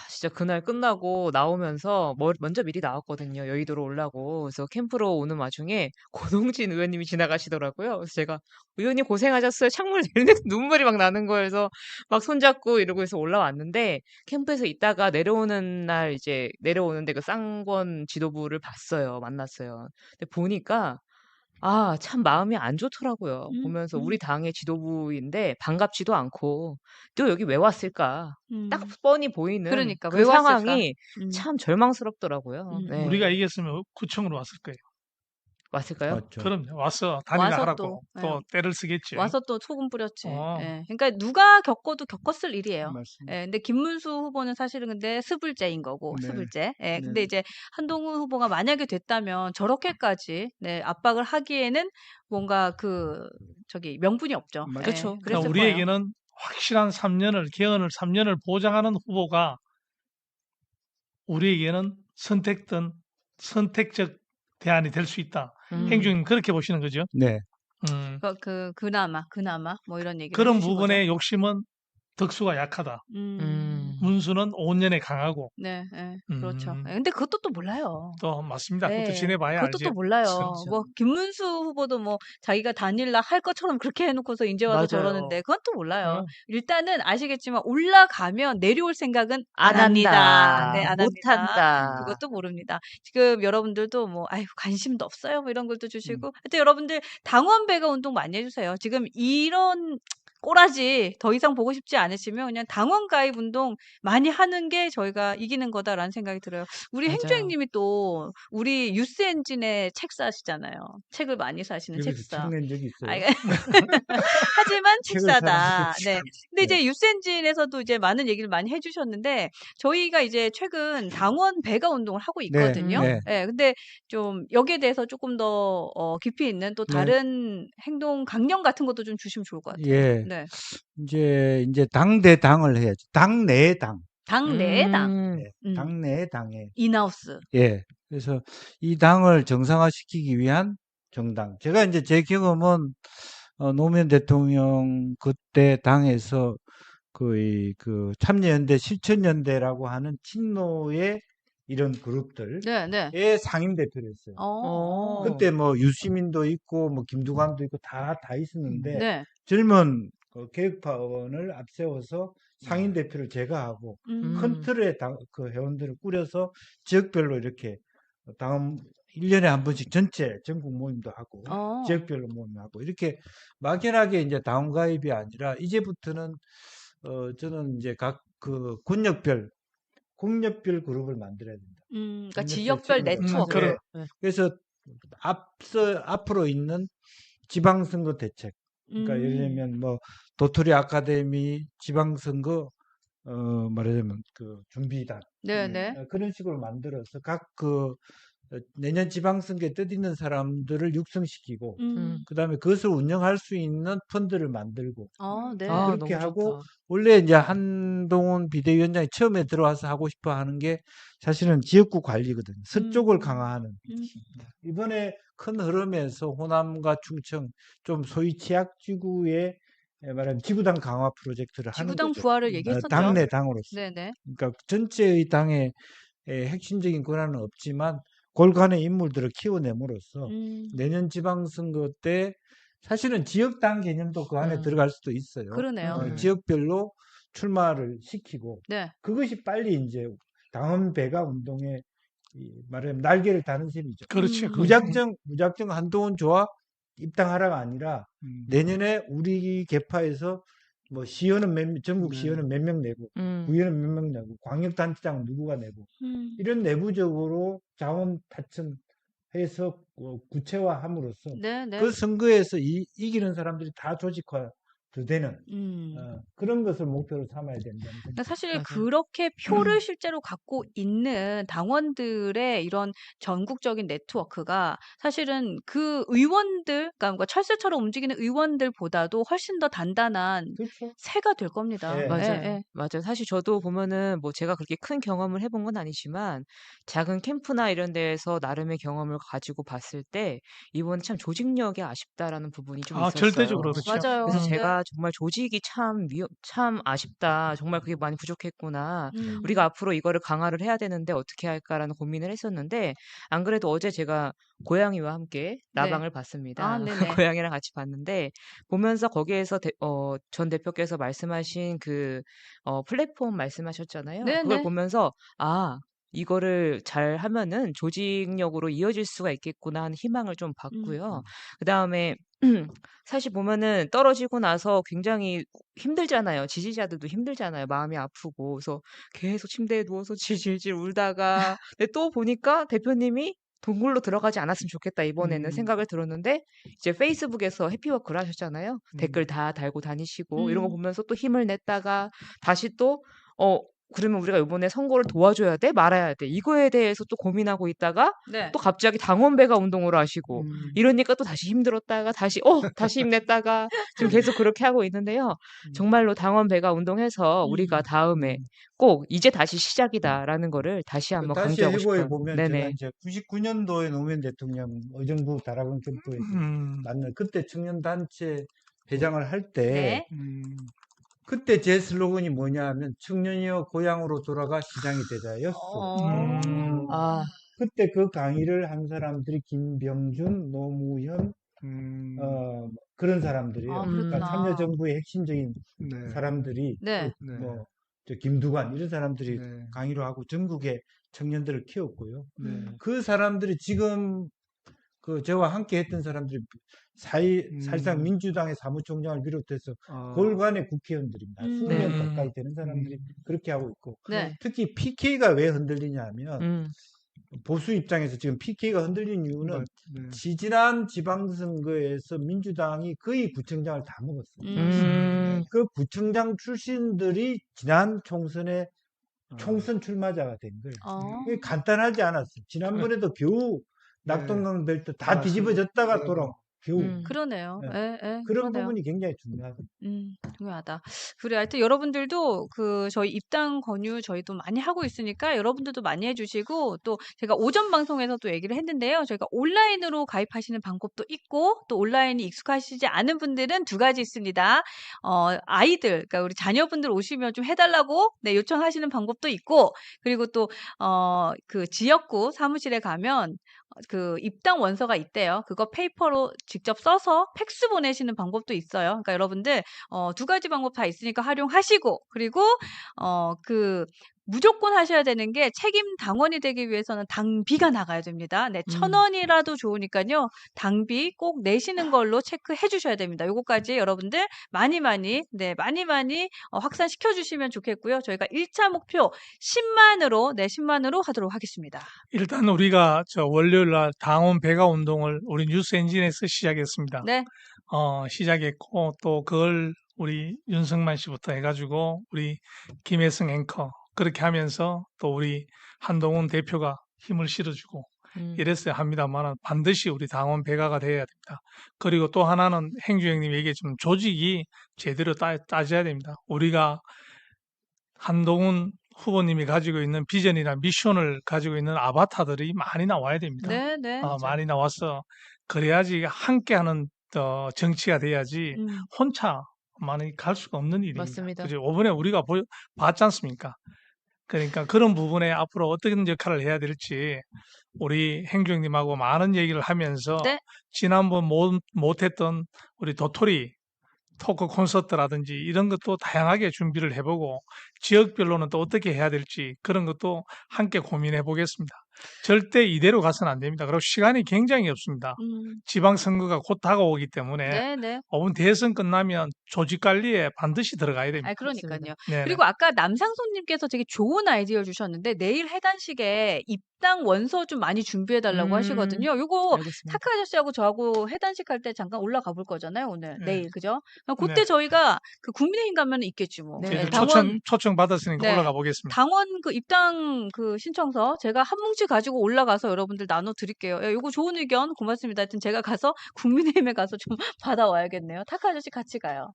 진짜 그날 끝나고 나오면서 먼저 미리 나왔거든요. 여의도로 오려고. 그래서 캠프로 오는 와중에 고동진 의원님이 지나가시더라고요. 그래서 제가 의원님 고생하셨어요. 창문을 내리는데 눈물이 막 나는 거예요. 그래서 막 손잡고 이러고 해서 올라왔는데 캠프에서 있다가 내려오는 날 이제 내려오는데 그 쌍권 지도부를 봤어요. 만났어요. 근데 보니까 참 마음이 안 좋더라고요. 보면서 우리 당의 지도부인데 반갑지도 않고 또 여기 왜 왔을까? 딱 뻔히 보이는 그러니까 그 왜 왔을까? 상황이 참 절망스럽더라고요. 네. 우리가 이겼으면 구청으로 왔을 거예요. 왔을까요? 맞죠. 그럼요. 와서 단일화 와서 하라고 또, 또 때를 쓰겠죠. 와서 또 소금 뿌렸지. 어. 예. 그러니까 누가 겪어도 겪었을 일이에요. 맞습니다. 예. 근데 김문수 후보는 사실은 근데 스불제인 거고, 네. 스불제. 예. 네. 근데 이제 한동훈 후보가 만약에 됐다면 저렇게까지 압박을 하기에는 뭔가 명분이 없죠. 맞- 예. 그쵸. 그랬을 그러니까 거예요. 우리에게는 확실한 3년을 개헌을 3년을 보장하는 후보가 우리에게는 선택적 대안이 될 수 있다. 행주님 그렇게 보시는 거죠? 네. 그나마 뭐 이런 얘기를 그런 해주신 부분의 거죠. 욕심은 덕수가 약하다. 문수는 온년에 강하고. 네, 그렇죠. 음. 예, 근데 그것도 또 몰라요. 또 맞습니다. 그것도 네, 지내봐야 그것도 알죠. 또 몰라요. 그렇죠. 뭐 김문수 후보도 뭐 자기가 단일화 할 것처럼 그렇게 해놓고서 이제 와서 맞아요. 저러는데 그건 또 몰라요. 어. 일단은 아시겠지만 올라가면 내려올 생각은 안 안 합니다. 한다. 네, 안 못 합니다. 한다. 그것도 모릅니다. 지금 여러분들도 뭐 아유 관심도 없어요. 뭐 이런 것도 주시고 하여튼 여러분들 당원 배가 운동 많이 해주세요. 지금 이런 꼬라지 더 이상 보고 싶지 않으시면 그냥 당원 가입 운동 많이 하는 게 저희가 이기는 거다라는 생각이 들어요. 우리 맞아요. 행주행님이 또 우리 유스 엔진에 책 사시잖아요. 책을 많이 사시는 여기서 책사. 책 낸 적이 있어요. 아, 하지만 책을 책사다. 사람들이 네. 근데 이제 유스 엔진에서도 이제 많은 얘기를 많이 해주셨는데 저희가 이제 최근 당원 배가 운동을 하고 있거든요. 네. 네. 근데 좀 여기에 대해서 조금 더 깊이 있는 또 네. 다른 행동 강령 같은 것도 좀 주시면 좋을 것 같아요. 예. 네. 이제 당 대 당을 해야죠. 당 내의 당. 당 내의 당. 네. 당 내의 당에. 인하우스. 예. 그래서 이 당을 정상화시키기 위한 정당. 제가 이제 제 경험은 노무현 대통령 그때 당에서 그 참여연대, 실천연대라고 하는 친노의 이런 그룹들의 네. 상임대표를 했어요. 어. 그때 뭐 유시민도 있고 뭐 김두관도 있고 다 있었는데 네. 젊은 개혁파원을 앞세워서 상임대표를 제가 하고 큰 틀의 그 회원들을 꾸려서 지역별로 이렇게 다음 1년에 한 번씩 전체 전국 모임도 하고 지역별로 모임도 하고 이렇게 막연하게 이제 당원 가입이 아니라 이제부터는 저는 이제 각 그 권역별 그룹을 만들어야 된다. 그러니까 권역별 지역별 책임을 네트워크. 그래. 그래서 앞으로 있는 지방선거 대책. 그러니까 예를 들면 뭐 도토리 아카데미 지방선거 말하자면 그 준비단 네. 그런 식으로 만들어서 각 내년 지방선거에 뜻있는 사람들을 육성시키고 그다음에 그것을 운영할 수 있는 펀드를 만들고 네. 그렇게 너무 하고 좋다. 원래 이제 한동훈 비대위원장이 처음에 들어와서 하고 싶어 하는 게 사실은 지역구 관리거든요. 서쪽을 강화하는. 이번에 큰 흐름에서 호남과 충청 좀 소위 취약지구의 말하면 지구당 강화 프로젝트를 하는 지구당 거죠. 부활을 얘기했었죠. 당내 당으로서. 네네. 그러니까 전체의 당의 핵심적인 권한은 없지만 골간의 인물들을 키워냄으로써 내년 지방선거 때 사실은 지역당 개념도 그 안에 들어갈 수도 있어요. 그러네요. 지역별로 출마를 시키고 네. 그것이 빨리 이제 당원 배가 운동에 말하자면 날개를 다는 셈이죠. 그렇죠. 무작정 한동훈 좋아 입당하라가 아니라 내년에 우리 개파에서 뭐 시의원은 전국 시의원은 몇 명 내고 구의원은 몇 명 내고 광역단체장 누구가 내고 이런 내부적으로 자원 타천해서 구체화함으로써 네네. 그 선거에서 이기는 사람들이 다 조직화 되는 그런 것을 목표로 삼아야 된다는 생각. 그러니까 사실 맞아요. 그렇게 표를 실제로 갖고 있는 당원들의 이런 전국적인 네트워크가 사실은 그 의원들, 그러니까 철새처럼 움직이는 의원들보다도 훨씬 더 단단한 그렇죠. 새가 될 겁니다. 네. 맞아요. 예. 맞아요. 사실 저도 보면은 뭐 제가 그렇게 큰 경험을 해본 건 아니지만 작은 캠프나 이런 데에서 나름의 경험을 가지고 봤을 때 이번 참 조직력이 아쉽다라는 부분이 좀 있었어요. 절대적으로 그렇죠. 맞아요. 그래서 네. 제가 정말 조직이 참 아쉽다. 정말 그게 많이 부족했구나. 음. 우리가 앞으로 이거를 강화를 해야 되는데 어떻게 할까라는 고민을 했었는데 안 그래도 어제 제가 고양이와 함께 네. 라방을 아, 봤습니다. 네네. 고양이랑 같이 봤는데 보면서 거기에서 전 대표께서 말씀하신 그 플랫폼 말씀하셨잖아요. 그걸 네네. 보면서 아, 이거를 잘 하면은 조직력으로 이어질 수가 있겠구나 하는 희망을 좀 봤고요. 그다음에 사실 보면은 떨어지고 나서 굉장히 힘들잖아요. 지지자들도 힘들잖아요. 마음이 아프고. 그래서 계속 침대에 누워서 질질질 울다가 근데 또 보니까 대표님이 동굴로 들어가지 않았으면 좋겠다 이번에는 생각을 들었는데 이제 페이스북에서 해피워크를 하셨잖아요. 댓글 다 달고 다니시고 이런 거 음. 보면서 또 힘을 냈다가 다시 또 그러면 우리가 이번에 선거를 도와줘야 돼? 말아야 돼? 이거에 대해서 또 고민하고 있다가 네. 또 갑자기 당원배가 운동을 하시고 이러니까 또 다시 힘들었다가 다시 힘냈다가 지금 계속 그렇게 하고 있는데요. 정말로 당원배가 운동해서 우리가 다음에 꼭 이제 다시 시작이다라는 거를 다시 그 한번 다시 강조하고 일보에 싶어요. 보면 제가 네네. 이제 99년도에 노무현 대통령 의정부 다락원 캠프에서 만난 그때 청년단체 회장을 할 때 네. 그때 제 슬로건이 뭐냐 하면 청년이여 고향으로 돌아가 시장이 되자였어. 아, 그때 그 강의를 한 사람들이 김병준, 노무현, 그런 사람들이에요. 아, 그러니까 그렇구나. 참여정부의 핵심적인 네. 사람들이 네. 저 김두관 이런 사람들이 네. 강의를 하고 전국의 청년들을 키웠고요. 네. 그 사람들이 지금 그 저와 함께 했던 사람들이 사실상 민주당의 사무총장을 비롯해서 골간의 국회의원들입니다. 수년 네. 가까이 되는 사람들이 그렇게 하고 있고 네. 특히 PK가 왜 흔들리냐 하면 음, 보수 입장에서 지금 PK가 흔들린 이유는 네. 지지난 지방선거에서 민주당이 거의 구청장을 다 먹었어요. 그 구청장 출신들이 지난 총선에 총선 출마자가 된 거예요. 어. 이게 간단하지 않았어요. 지난번에도 겨우 낙동강 벨트 다 뒤집어졌다가 돌아온 겨우. 그러네요. 네. 예, 예, 그런 그러네요. 부분이 굉장히 중요하죠. 중요하다. 그래, 하여튼 여러분들도 저희 입당 권유 저희도 많이 하고 있으니까 여러분들도 많이 해주시고 또 제가 오전 방송에서도 얘기를 했는데요. 저희가 온라인으로 가입하시는 방법도 있고 또 온라인이 익숙하시지 않은 분들은 두 가지 있습니다. 아이들, 그러니까 우리 자녀분들 오시면 좀 해달라고 요청하시는 방법도 있고 그리고 또 그 지역구 사무실에 가면 그 입당 원서가 있대요. 그거 페이퍼로 직접 써서 팩스 보내시는 방법도 있어요. 그러니까 여러분들 두 가지 방법 다 있으니까 활용하시고 그리고 그 무조건 하셔야 되는 게 책임 당원이 되기 위해서는 당비가 나가야 됩니다. 네, 1,000원이라도 좋으니까요. 당비 꼭 내시는 걸로 체크해 주셔야 됩니다. 요거까지 여러분들 많이 확산시켜 주시면 좋겠고요. 저희가 1차 목표 10만으로 하도록 하겠습니다. 일단 우리가 월요일 날 당원 배가 운동을 우리 뉴스 엔진에서 시작했습니다. 네. 시작했고 또 그걸 우리 윤석만 씨부터 해가지고 우리 김혜성 앵커 그렇게 하면서 또 우리 한동훈 대표가 힘을 실어주고 이랬어야 합니다만 반드시 우리 당원 배가가 돼야 됩니다. 그리고 또 하나는 행주형님 얘기했지만 조직이 제대로 따져야 됩니다. 우리가 한동훈 후보님이 가지고 있는 비전이나 미션을 가지고 있는 아바타들이 많이 나와야 됩니다. 네, 네. 많이 나와서 그래야지 함께하는 정치가 돼야지 혼자 많이 갈 수가 없는 일입니다. 맞습니다. 그죠? 이번에 우리가 봤지 않습니까? 그러니까 그런 부분에 앞으로 어떤 역할을 해야 될지 우리 행주형님하고 많은 얘기를 하면서 네. 지난번 못했던 우리 도토리 토크 콘서트라든지 이런 것도 다양하게 준비를 해보고 지역별로는 또 어떻게 해야 될지 그런 것도 함께 고민해 보겠습니다. 절대 이대로 가서는 안 됩니다. 그리고 시간이 굉장히 없습니다. 지방선거가 곧 다가오기 때문에 네, 네. 이번 대선 끝나면 조직 관리에 반드시 들어가야 됩니다. 아, 그러니까요. 네네. 그리고 아까 남상손님께서 되게 좋은 아이디어 주셨는데 내일 해단식에 입당 원서 좀 많이 준비해 달라고 하시거든요. 요거 알겠습니다. 타카 아저씨하고 저하고 해단식 할 때 잠깐 올라가 볼 거잖아요, 오늘. 네. 내일, 그죠? 그때 네. 저희가 그 국민의힘 가면 있겠지 뭐. 네. 저희들 당원 초청 받았으니까 네. 올라가 보겠습니다. 당원 그 입당 그 신청서 제가 한 뭉치 가지고 올라가서 여러분들 나눠 드릴게요. 요거 좋은 의견 고맙습니다. 하여튼 제가 가서 국민의힘에 가서 좀 받아와야겠네요. 타카 아저씨 같이 가요.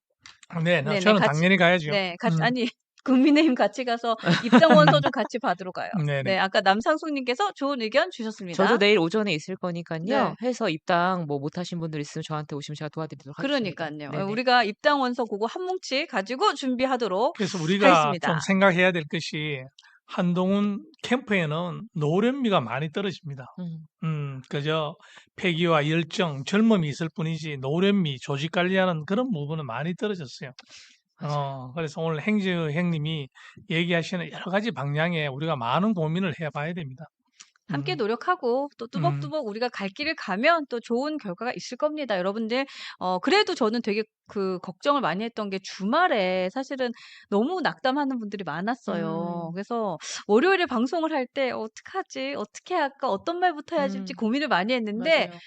네, 네네, 저는 같이. 당연히 가야죠. 네, 아니 국민의힘 같이 가서 입당 원서 좀 같이 받으러 가요. 네네. 네, 아까 남상숙님께서 좋은 의견 주셨습니다. 저도 내일 오전에 있을 거니까요. 네. 해서 입당 뭐 못하신 분들 있으면 저한테 오시면 제가 도와드리도록 하겠습니다. 그러니까요. 네네. 우리가 입당 원서 그거 한 뭉치 가지고 준비하도록 그래서 우리가 하겠습니다. 좀 생각해야 될 것이 한동훈 캠프에는 노련미가 많이 떨어집니다. 그저 패기와 열정, 젊음이 있을 뿐이지 노련미, 조직 관리하는 그런 부분은 많이 떨어졌어요. 그래서 오늘 행주 형님이 얘기하시는 여러 가지 방향에 우리가 많은 고민을 해봐야 됩니다. 함께 노력하고 또 뚜벅뚜벅 우리가 갈 길을 가면 또 좋은 결과가 있을 겁니다. 여러분들, 그래도 저는 되게 그 걱정을 많이 했던 게 주말에 사실은 너무 낙담하는 분들이 많았어요. 그래서 월요일에 방송을 할 때 어떡하지? 어떻게 할까? 어떤 말부터 해야 될지 고민을 많이 했는데 맞아요.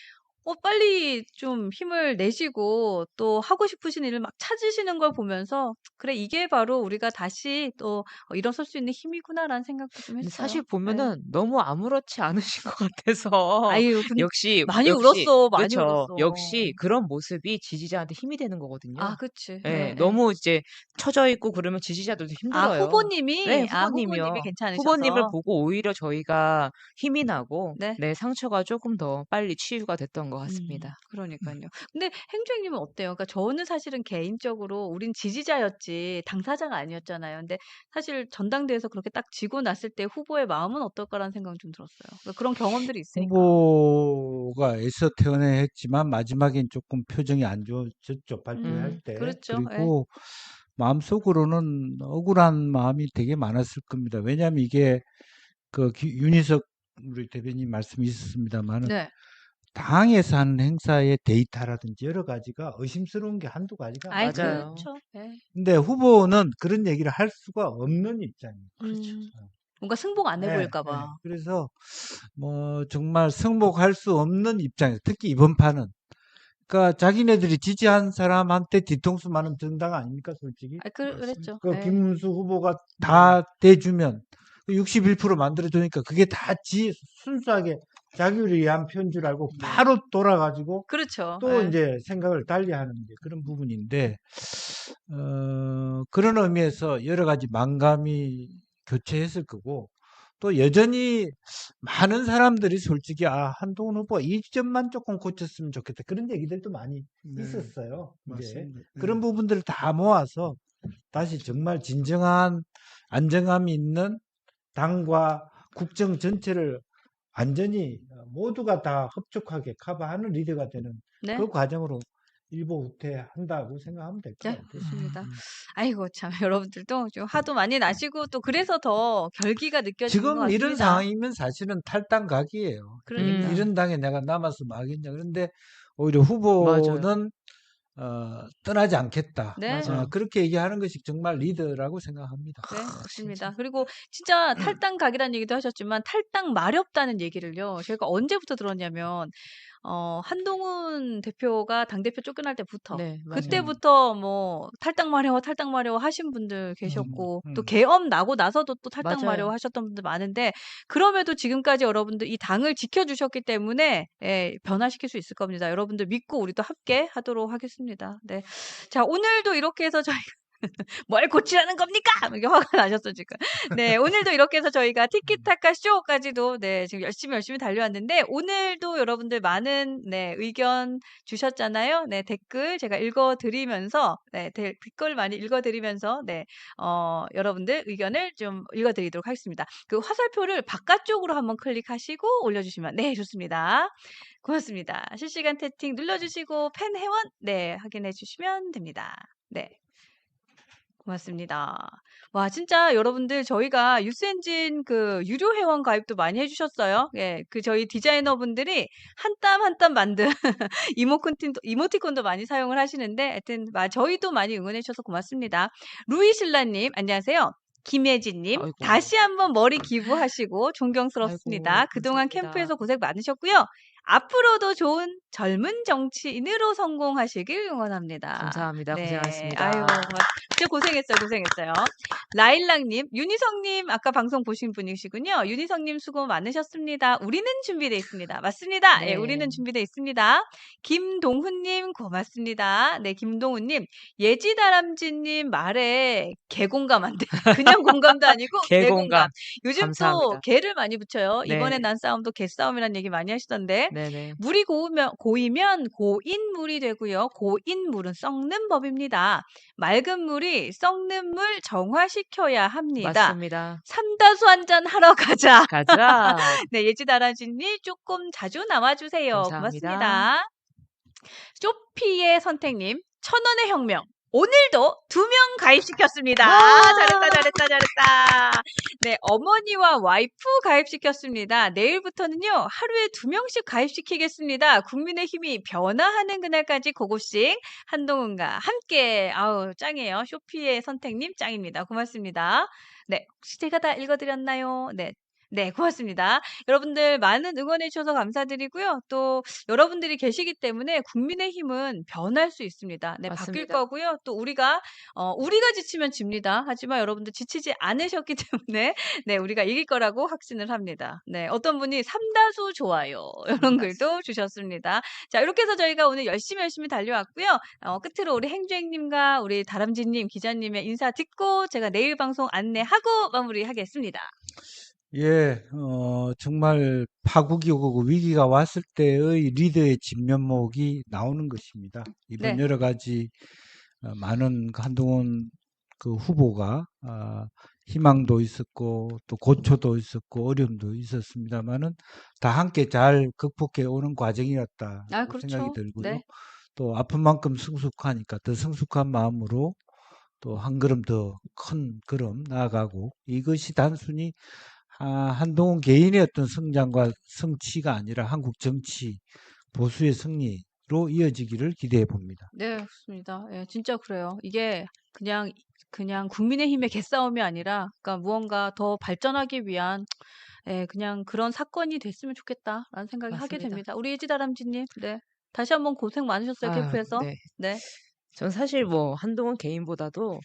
빨리 좀 힘을 내시고 또 하고 싶으신 일을 막 찾으시는 걸 보면서 '그래 이게 바로 우리가 다시 또 일어설 수 있는 힘이구나.'라는 생각도 좀 근데 했어요. 사실 네. 보면은 너무 아무렇지 않으신 것 같아서 아유 역시 많이 울었어. 많이 그쵸. 울었어. 역시 그런 모습이 지지자한테 힘이 되는 거거든요. 아 그치. 예. 예, 예. 너무 이제 처져 있고 그러면 지지자들도 아 힘들어요. 후보님이? 네, 아 후보님이 후보님이요. 괜찮으셔서. 후보님을 보고 오히려 저희가 힘이 나고 네. 상처가 조금 더 빨리 치유가 됐던 것 같습니다. 그러니깐요. 근데 행주님은 어때요? 그러니까 저는 사실은 개인적으로 우린 지지자였지 당사자가 아니었잖아요. 근데 사실 전당대회에서 그렇게 딱 지고 났을 때 후보의 마음은 어떨까라는 생각은 좀 들었어요. 그러니까 그런 경험들이 있으니까. 후보가 애써 태어냈지만 마지막엔 조금 표정이 안 좋아졌죠. 발표할 때. 그렇죠. 예. 그리고 마음속으로는 억울한 마음이 되게 많았을 겁니다. 왜냐하면 이게 윤희석 우리 대변인 말씀이 있었습니다만은 네. 당에서 하는 행사의 데이터라든지 여러 가지가 의심스러운 게 한두 가지가 아이 맞아요. 그렇죠. 예. 근데 후보는 그런 얘기를 할 수가 없는 입장이에요. 뭔가 승복 안 해 네, 보일까 네. 봐. 그래서 뭐 정말 승복할 수 없는 입장이에요. 특히 이번 판은. 그러니까 자기네들이 지지한 사람한테 뒤통수 맞는 정당 아닙니까, 솔직히? 아 그랬죠. 예. 김문수 후보가 다 대주면 61% 만들어주니까 그게 다 순수하게 자기를 위한 표인 줄 알고 바로 돌아가지고 그렇죠. 또 예. 이제 생각을 달리하는 게 그런 부분인데 그런 의미에서 여러 가지 망감이 교체했을 거고 또 여전히 많은 사람들이 솔직히 한동훈 후보가 이 점만 조금 고쳤으면 좋겠다 그런 얘기들도 많이 있었어요. 이제 맞습니다. 그런 부분들을 다 모아서 다시 정말 진정한 안정감이 있는 당과 국정 전체를 완전히 모두가 다 흡족하게 커버하는 리더가 되는 네. 그 과정으로 일보 후퇴한다고 생각하면 될 것 자, 같아요. 좋습니다. 아이고 참 여러분들도 좀 화도 많이 나시고 또 그래서 더 결기가 느껴지는 것 지금 같습니다. 이런 상황이면 사실은 탈당각이에요. 그러니까. 이런 당에 내가 남아서 뭐 하겠냐. 그런데 오히려 후보는 떠나지 않겠다. 네. 맞아요. 그렇게 얘기하는 것이 정말 리더라고 생각합니다. 네, 맞습니다. 그리고 진짜 탈당각이라는 얘기도 하셨지만 탈당 마렵다는 얘기를요. 저희가 언제부터 들었냐면 한동훈 대표가 당대표 쫓겨날 때부터 네, 맞아요. 그때부터 뭐 탈당 마려워 하신 분들 계셨고 또 음. 계엄 나고 나서도 또 탈당 맞아요. 마려워 하셨던 분들 많은데 그럼에도 지금까지 여러분들 이 당을 지켜주셨기 때문에 변화시킬 수 있을 겁니다. 여러분들 믿고 우리도 함께 하도록 하겠습니다. 네. 자, 오늘도 이렇게 해서 저희가 뭘 고치라는 겁니까? 이게 화가 나셨어, 지금. 네, 오늘도 이렇게 해서 저희가 티키타카 쇼까지도 지금 열심히 달려왔는데, 오늘도 여러분들 많은 의견 주셨잖아요. 네, 댓글 제가 읽어드리면서, 댓글 많이 읽어드리면서, 여러분들 의견을 좀 읽어드리도록 하겠습니다. 그 화살표를 바깥쪽으로 한번 클릭하시고 올려주시면, 좋습니다. 고맙습니다. 실시간 채팅 눌러주시고, 팬 회원, 확인해 주시면 됩니다. 네. 고맙습니다. 와, 진짜 여러분들 저희가 뉴스엔진 그 유료 회원 가입도 많이 해주셨어요. 그 저희 디자이너분들이 한 땀 한 땀 만든 이모티콘도 많이 사용을 하시는데 하여튼 저희도 많이 응원해 주셔서 고맙습니다. 루이실라님 안녕하세요. 김혜진님 아이고. 다시 한번 머리 기부하시고 존경스럽습니다. 아이고, 그동안 감사합니다. 캠프에서 고생 많으셨고요. 앞으로도 좋은 젊은 정치인으로 성공하시길 응원합니다. 감사합니다. 네. 고생하셨습니다. 아유, 진짜 고생했어요. 라일락님, 윤희성님, 아까 방송 보신 분이시군요. 윤희성님 수고 많으셨습니다. 우리는 준비되어 있습니다. 맞습니다. 예, 네. 우리는 준비되어 있습니다. 김동훈님, 고맙습니다. 네, 김동훈님, 예지다람쥐님 말에 개공감한데. 그냥 공감도 아니고 개공감. 개공감. 요즘 또 감사합니다. 개를 많이 붙여요. 이번에 네. 난 싸움도 개싸움이라는 얘기 많이 하시던데. 네네. 물이 고이면 고인물이 되고요. 고인물은 썩는 법입니다. 맑은 물이 썩는 물 정화시켜야 합니다. 맞습니다. 삼다수 한잔 하러 가자. 가자. 네, 예지다라지님 조금 자주 나와주세요. 감사합니다. 고맙습니다. 쇼피의 선택님, 1,000원의 혁명. 오늘도 2명 가입시켰습니다. 잘했다. 네, 어머니와 와이프 가입시켰습니다. 내일부터는요, 하루에 2명씩 가입시키겠습니다. 국민의힘이 변화하는 그날까지 고고싱 한동훈과 함께. 아우, 짱이에요. 쇼피의 선택님 짱입니다. 고맙습니다. 네, 혹시 제가 다 읽어드렸나요? 네, 고맙습니다. 여러분들 많은 응원해 주셔서 감사드리고요. 또 여러분들이 계시기 때문에 국민의힘은 변할 수 있습니다. 네, 바뀔 맞습니다. 거고요. 또 우리가 지치면 집니다. 하지만 여러분들 지치지 않으셨기 때문에 네, 우리가 이길 거라고 확신을 합니다. 네, 어떤 분이 삼다수 좋아요. 이런 글도 주셨습니다. 자, 이렇게 해서 저희가 오늘 열심히 달려왔고요. 끝으로 우리 행주행님과 우리 다람쥐님, 기자님의 인사 듣고 제가 내일 방송 안내하고 마무리하겠습니다. 예, 정말 파국이 오고 위기가 왔을 때의 리더의 진면목이 나오는 것입니다. 이번 네. 여러 가지 많은 한동훈 그 후보가 희망도 있었고 또 고초도 있었고 어려움도 있었습니다만은 다 함께 잘 극복해 오는 과정이었다 아, 생각이 그렇죠. 들고요. 네. 또 아픈 만큼 성숙하니까 더 성숙한 마음으로 또 한 걸음 더 큰 걸음 나아가고 이것이 단순히 한동훈 개인의 어떤 성장과 성취가 아니라 한국 정치 보수의 승리로 이어지기를 기대해 봅니다. 네, 그렇습니다. 예, 진짜 그래요. 이게 그냥 국민의힘의 개싸움이 아니라, 그러니까 무언가 더 발전하기 위한, 예, 그냥 그런 사건이 됐으면 좋겠다라는 생각이 하게 맞습니다. 됩니다. 우리 예지다람쥐님, 네. 다시 한번 고생 많으셨어요, 아, 캠프에서. 네. 네. 전 사실 뭐 한동훈 개인보다도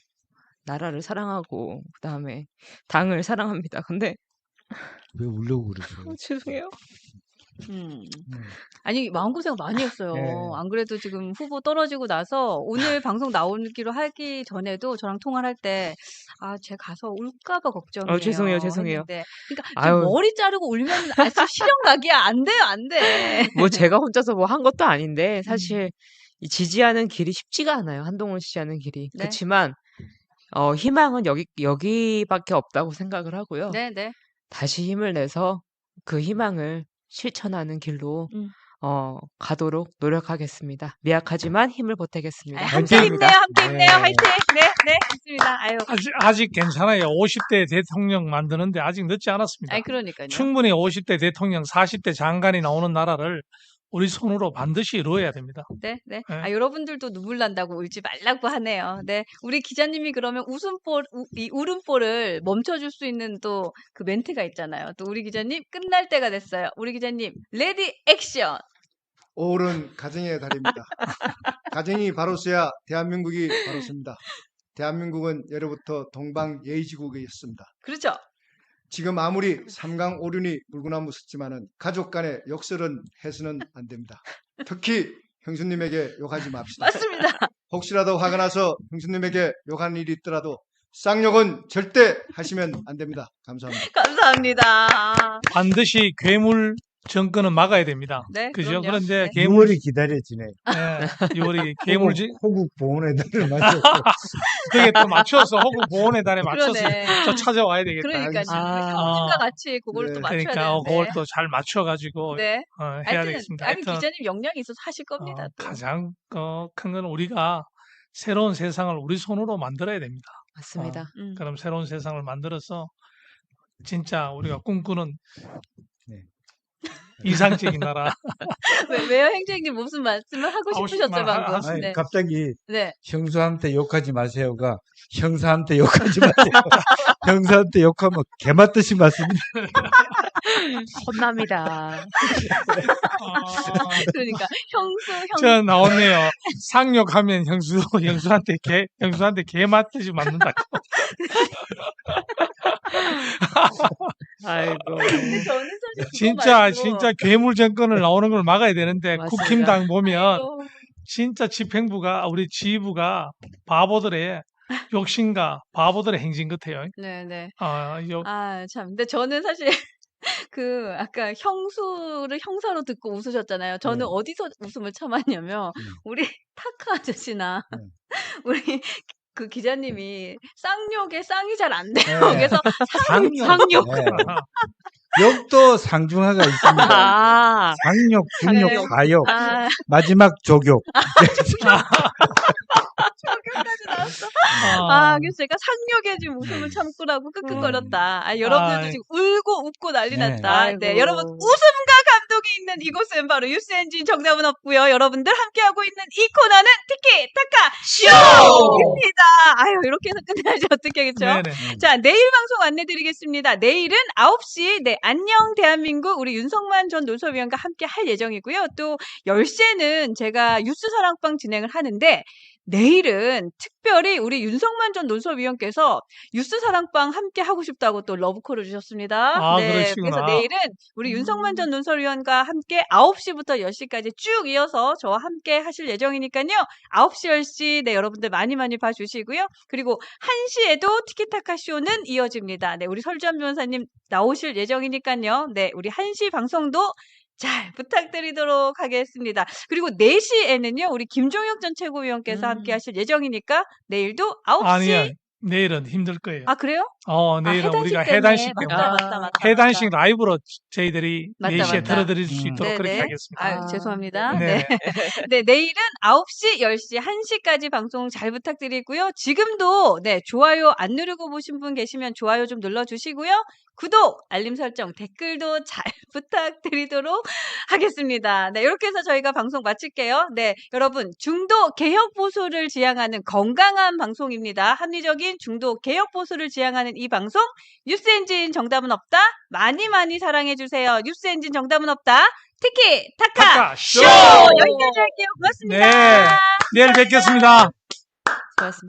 나라를 사랑하고 그다음에 당을 사랑합니다. 근데 왜 울려고 그러세요? 죄송해요. 아니, 마음고생 많이 했어요. 네. 안 그래도 지금 후보 떨어지고 나서 오늘 방송 나오기로 하기 전에도 저랑 통화를 할 때, 쟤 가서 울까봐 걱정이에요. 죄송해요. 했는데, 그러니까 지금 아유. 머리 자르고 울면 실형각이야. 안 돼요, 안 돼. 뭐 제가 혼자서 뭐 한 것도 아닌데 사실 이 지지하는 길이 쉽지가 않아요. 한동훈 지지하는 길이. 네. 그렇지만 희망은 여기밖에 없다고 생각을 하고요. 네, 네. 다시 힘을 내서 그 희망을 실천하는 길로 가도록 노력하겠습니다. 미약하지만 힘을 보태겠습니다. 함께 화이팅입니다. 힘내요, 함께 힘내요, 네. 화이팅! 네, 있습니다. 아유, 아직 괜찮아요. 50대 대통령 만드는데 아직 늦지 않았습니다. 그러니까요. 충분히 50대 대통령, 40대 장관이 나오는 나라를 우리 손으로 반드시 이루어야 됩니다. 네. 네. 여러분들도 눈물 난다고 울지 말라고 하네요. 네. 우리 기자님이 그러면 이 울음보를 멈춰줄 수 있는 또 그 멘트가 있잖아요. 또 우리 기자님 끝날 때가 됐어요. 우리 기자님, 레디 액션! 5월은 가정의 달입니다. 가정이 바로 서야 대한민국이 바로 섭니다. 대한민국은 예로부터 동방예의지국이었습니다. 그렇죠? 지금 아무리 삼강 오륜이 물구나무 섰지만은 가족 간의 욕설은 해서는 안 됩니다. 특히 형수님에게 욕하지 맙시다. 맞습니다. 혹시라도 화가 나서 형수님에게 욕한 일이 있더라도 쌍욕은 절대 하시면 안 됩니다. 감사합니다. 감사합니다. 반드시 괴물 정권은 막아야 됩니다. 네, 그죠? 그럼요. 그런데 네. 괴물, 6월이 기다려지네요. 6월이 괴물, 호국 보훈의 달을 맞춰서 그게 또 맞춰서 혹은 보훈의 달에 맞춰서 그러네. 저 찾아와야 되겠다. 그러니까요. 아. 형님과 같이 그걸 네. 또 맞춰야 그러니까 되는데. 그걸 또 잘 맞춰가지고 네. 해야 하여튼 되겠습니다. 아니, 하여튼 기자님 역량이 있어서 하실 겁니다. 또. 가장 큰 건 우리가 새로운 세상을 우리 손으로 만들어야 됩니다. 맞습니다. 그럼 새로운 세상을 만들어서 진짜 우리가 꿈꾸는 네. 이상적인 나라. 왜요, 행주행님 무슨 말씀을 하고 하고 싶은 싶으셨죠, 말 방금? 아니, 네. 갑자기 네. 형수한테 욕하지 마세요가 형사한테 욕하지 마세요. 형사한테 욕하면 개맞듯이 맞습니다. 혼납니다. 그러니까 형수 저 나왔네요. 상욕하면 형수한테 개 맞듯이 맞는다. 아이고. 근데 저는 사실 그거 진짜 말고 진짜 괴물 정권을 나오는 걸 막아야 되는데 맞습니다. 국힘당 보면 아이고, 진짜 집행부가 우리 지휘부가 바보들의 욕심과 바보들의 행진 같아요. 네네. 요 아, 참. 근데 저는 사실 그 아까 형수를 형사로 듣고 웃으셨잖아요. 저는 네. 어디서 웃음을 참았냐면 우리 타카 아저씨나 우리 그 기자님이 쌍욕에 쌍이 잘 안 돼요. 네. 그래서 상욕. 상욕. 네. 욕도 상중하가 있습니다. 아, 상욕, 중욕, 상욕. 가욕, 아, 마지막 조욕. 저기까지 나왔어. 아, 그래서 제가 상욕에 지금 웃음을 참고라고 끙끙거렸다. 여러분들도 아이. 지금 울고 웃고 난리 네. 났다. 네, 아이고. 여러분 웃음과 감동이 있는 이곳은 바로 뉴스엔진 정답은 없고요. 여러분들 함께하고 있는 이 코너는 티키타카 쇼입니다. 이렇게 해서 끝나야지 어떻게 그렇죠? 네네. 자, 내일 방송 안내드리겠습니다. 내일은 9시, 네, 안녕 대한민국 우리 윤석만 전 논설위원과 함께 할 예정이고요. 또 10시에는 제가 뉴스 사랑방 진행을 하는데 내일은 특별히 우리 윤석만 전 논설위원께서 뉴스 사랑방 함께 하고 싶다고 또 러브콜을 주셨습니다. 네, 그래서 그러시구나. 내일은 우리 윤석만 전 논설위원과 함께 9시부터 10시까지 쭉 이어서 저와 함께 하실 예정이니까요. 9시, 10시, 네, 여러분들 많이 많이 봐주시고요. 그리고 1시에도 티키타카 쇼는 이어집니다. 네, 우리 설주한 변호사님 나오실 예정이니까요. 네, 우리 1시 방송도 잘 부탁드리도록 하겠습니다. 그리고 4시에는요, 우리 김종혁 전 최고위원께서 함께 하실 예정이니까 내일도 9시. 아니요. 내일은 힘들 거예요. 그래요? 내일은 해단식 우리가 때문에. 해단식 때문에 맞다. 해단식 라이브로 저희들이 맞다, 4시에 맞다. 들어드릴 수 있도록 그렇게 네네. 하겠습니다. 죄송합니다. 네. 네. 네, 내일은 9시, 10시, 1시까지 방송 잘 부탁드리고요. 지금도 네, 좋아요 안 누르고 보신 분 계시면 좋아요 좀 눌러주시고요. 구독, 알림 설정, 댓글도 잘 부탁드리도록 하겠습니다. 네, 이렇게 해서 저희가 방송 마칠게요. 네, 여러분 중도 개혁 보수를 지향하는 건강한 방송입니다. 합리적인 중도 개혁 보수를 지향하는 이 방송 뉴스엔진 정답은 없다. 많이 많이 사랑해 주세요. 뉴스엔진 정답은 없다. 티키타카 타카 쇼! 쇼! 여기까지 할게요. 고맙습니다. 네, 내일 뵙겠습니다. 수고하셨습니다.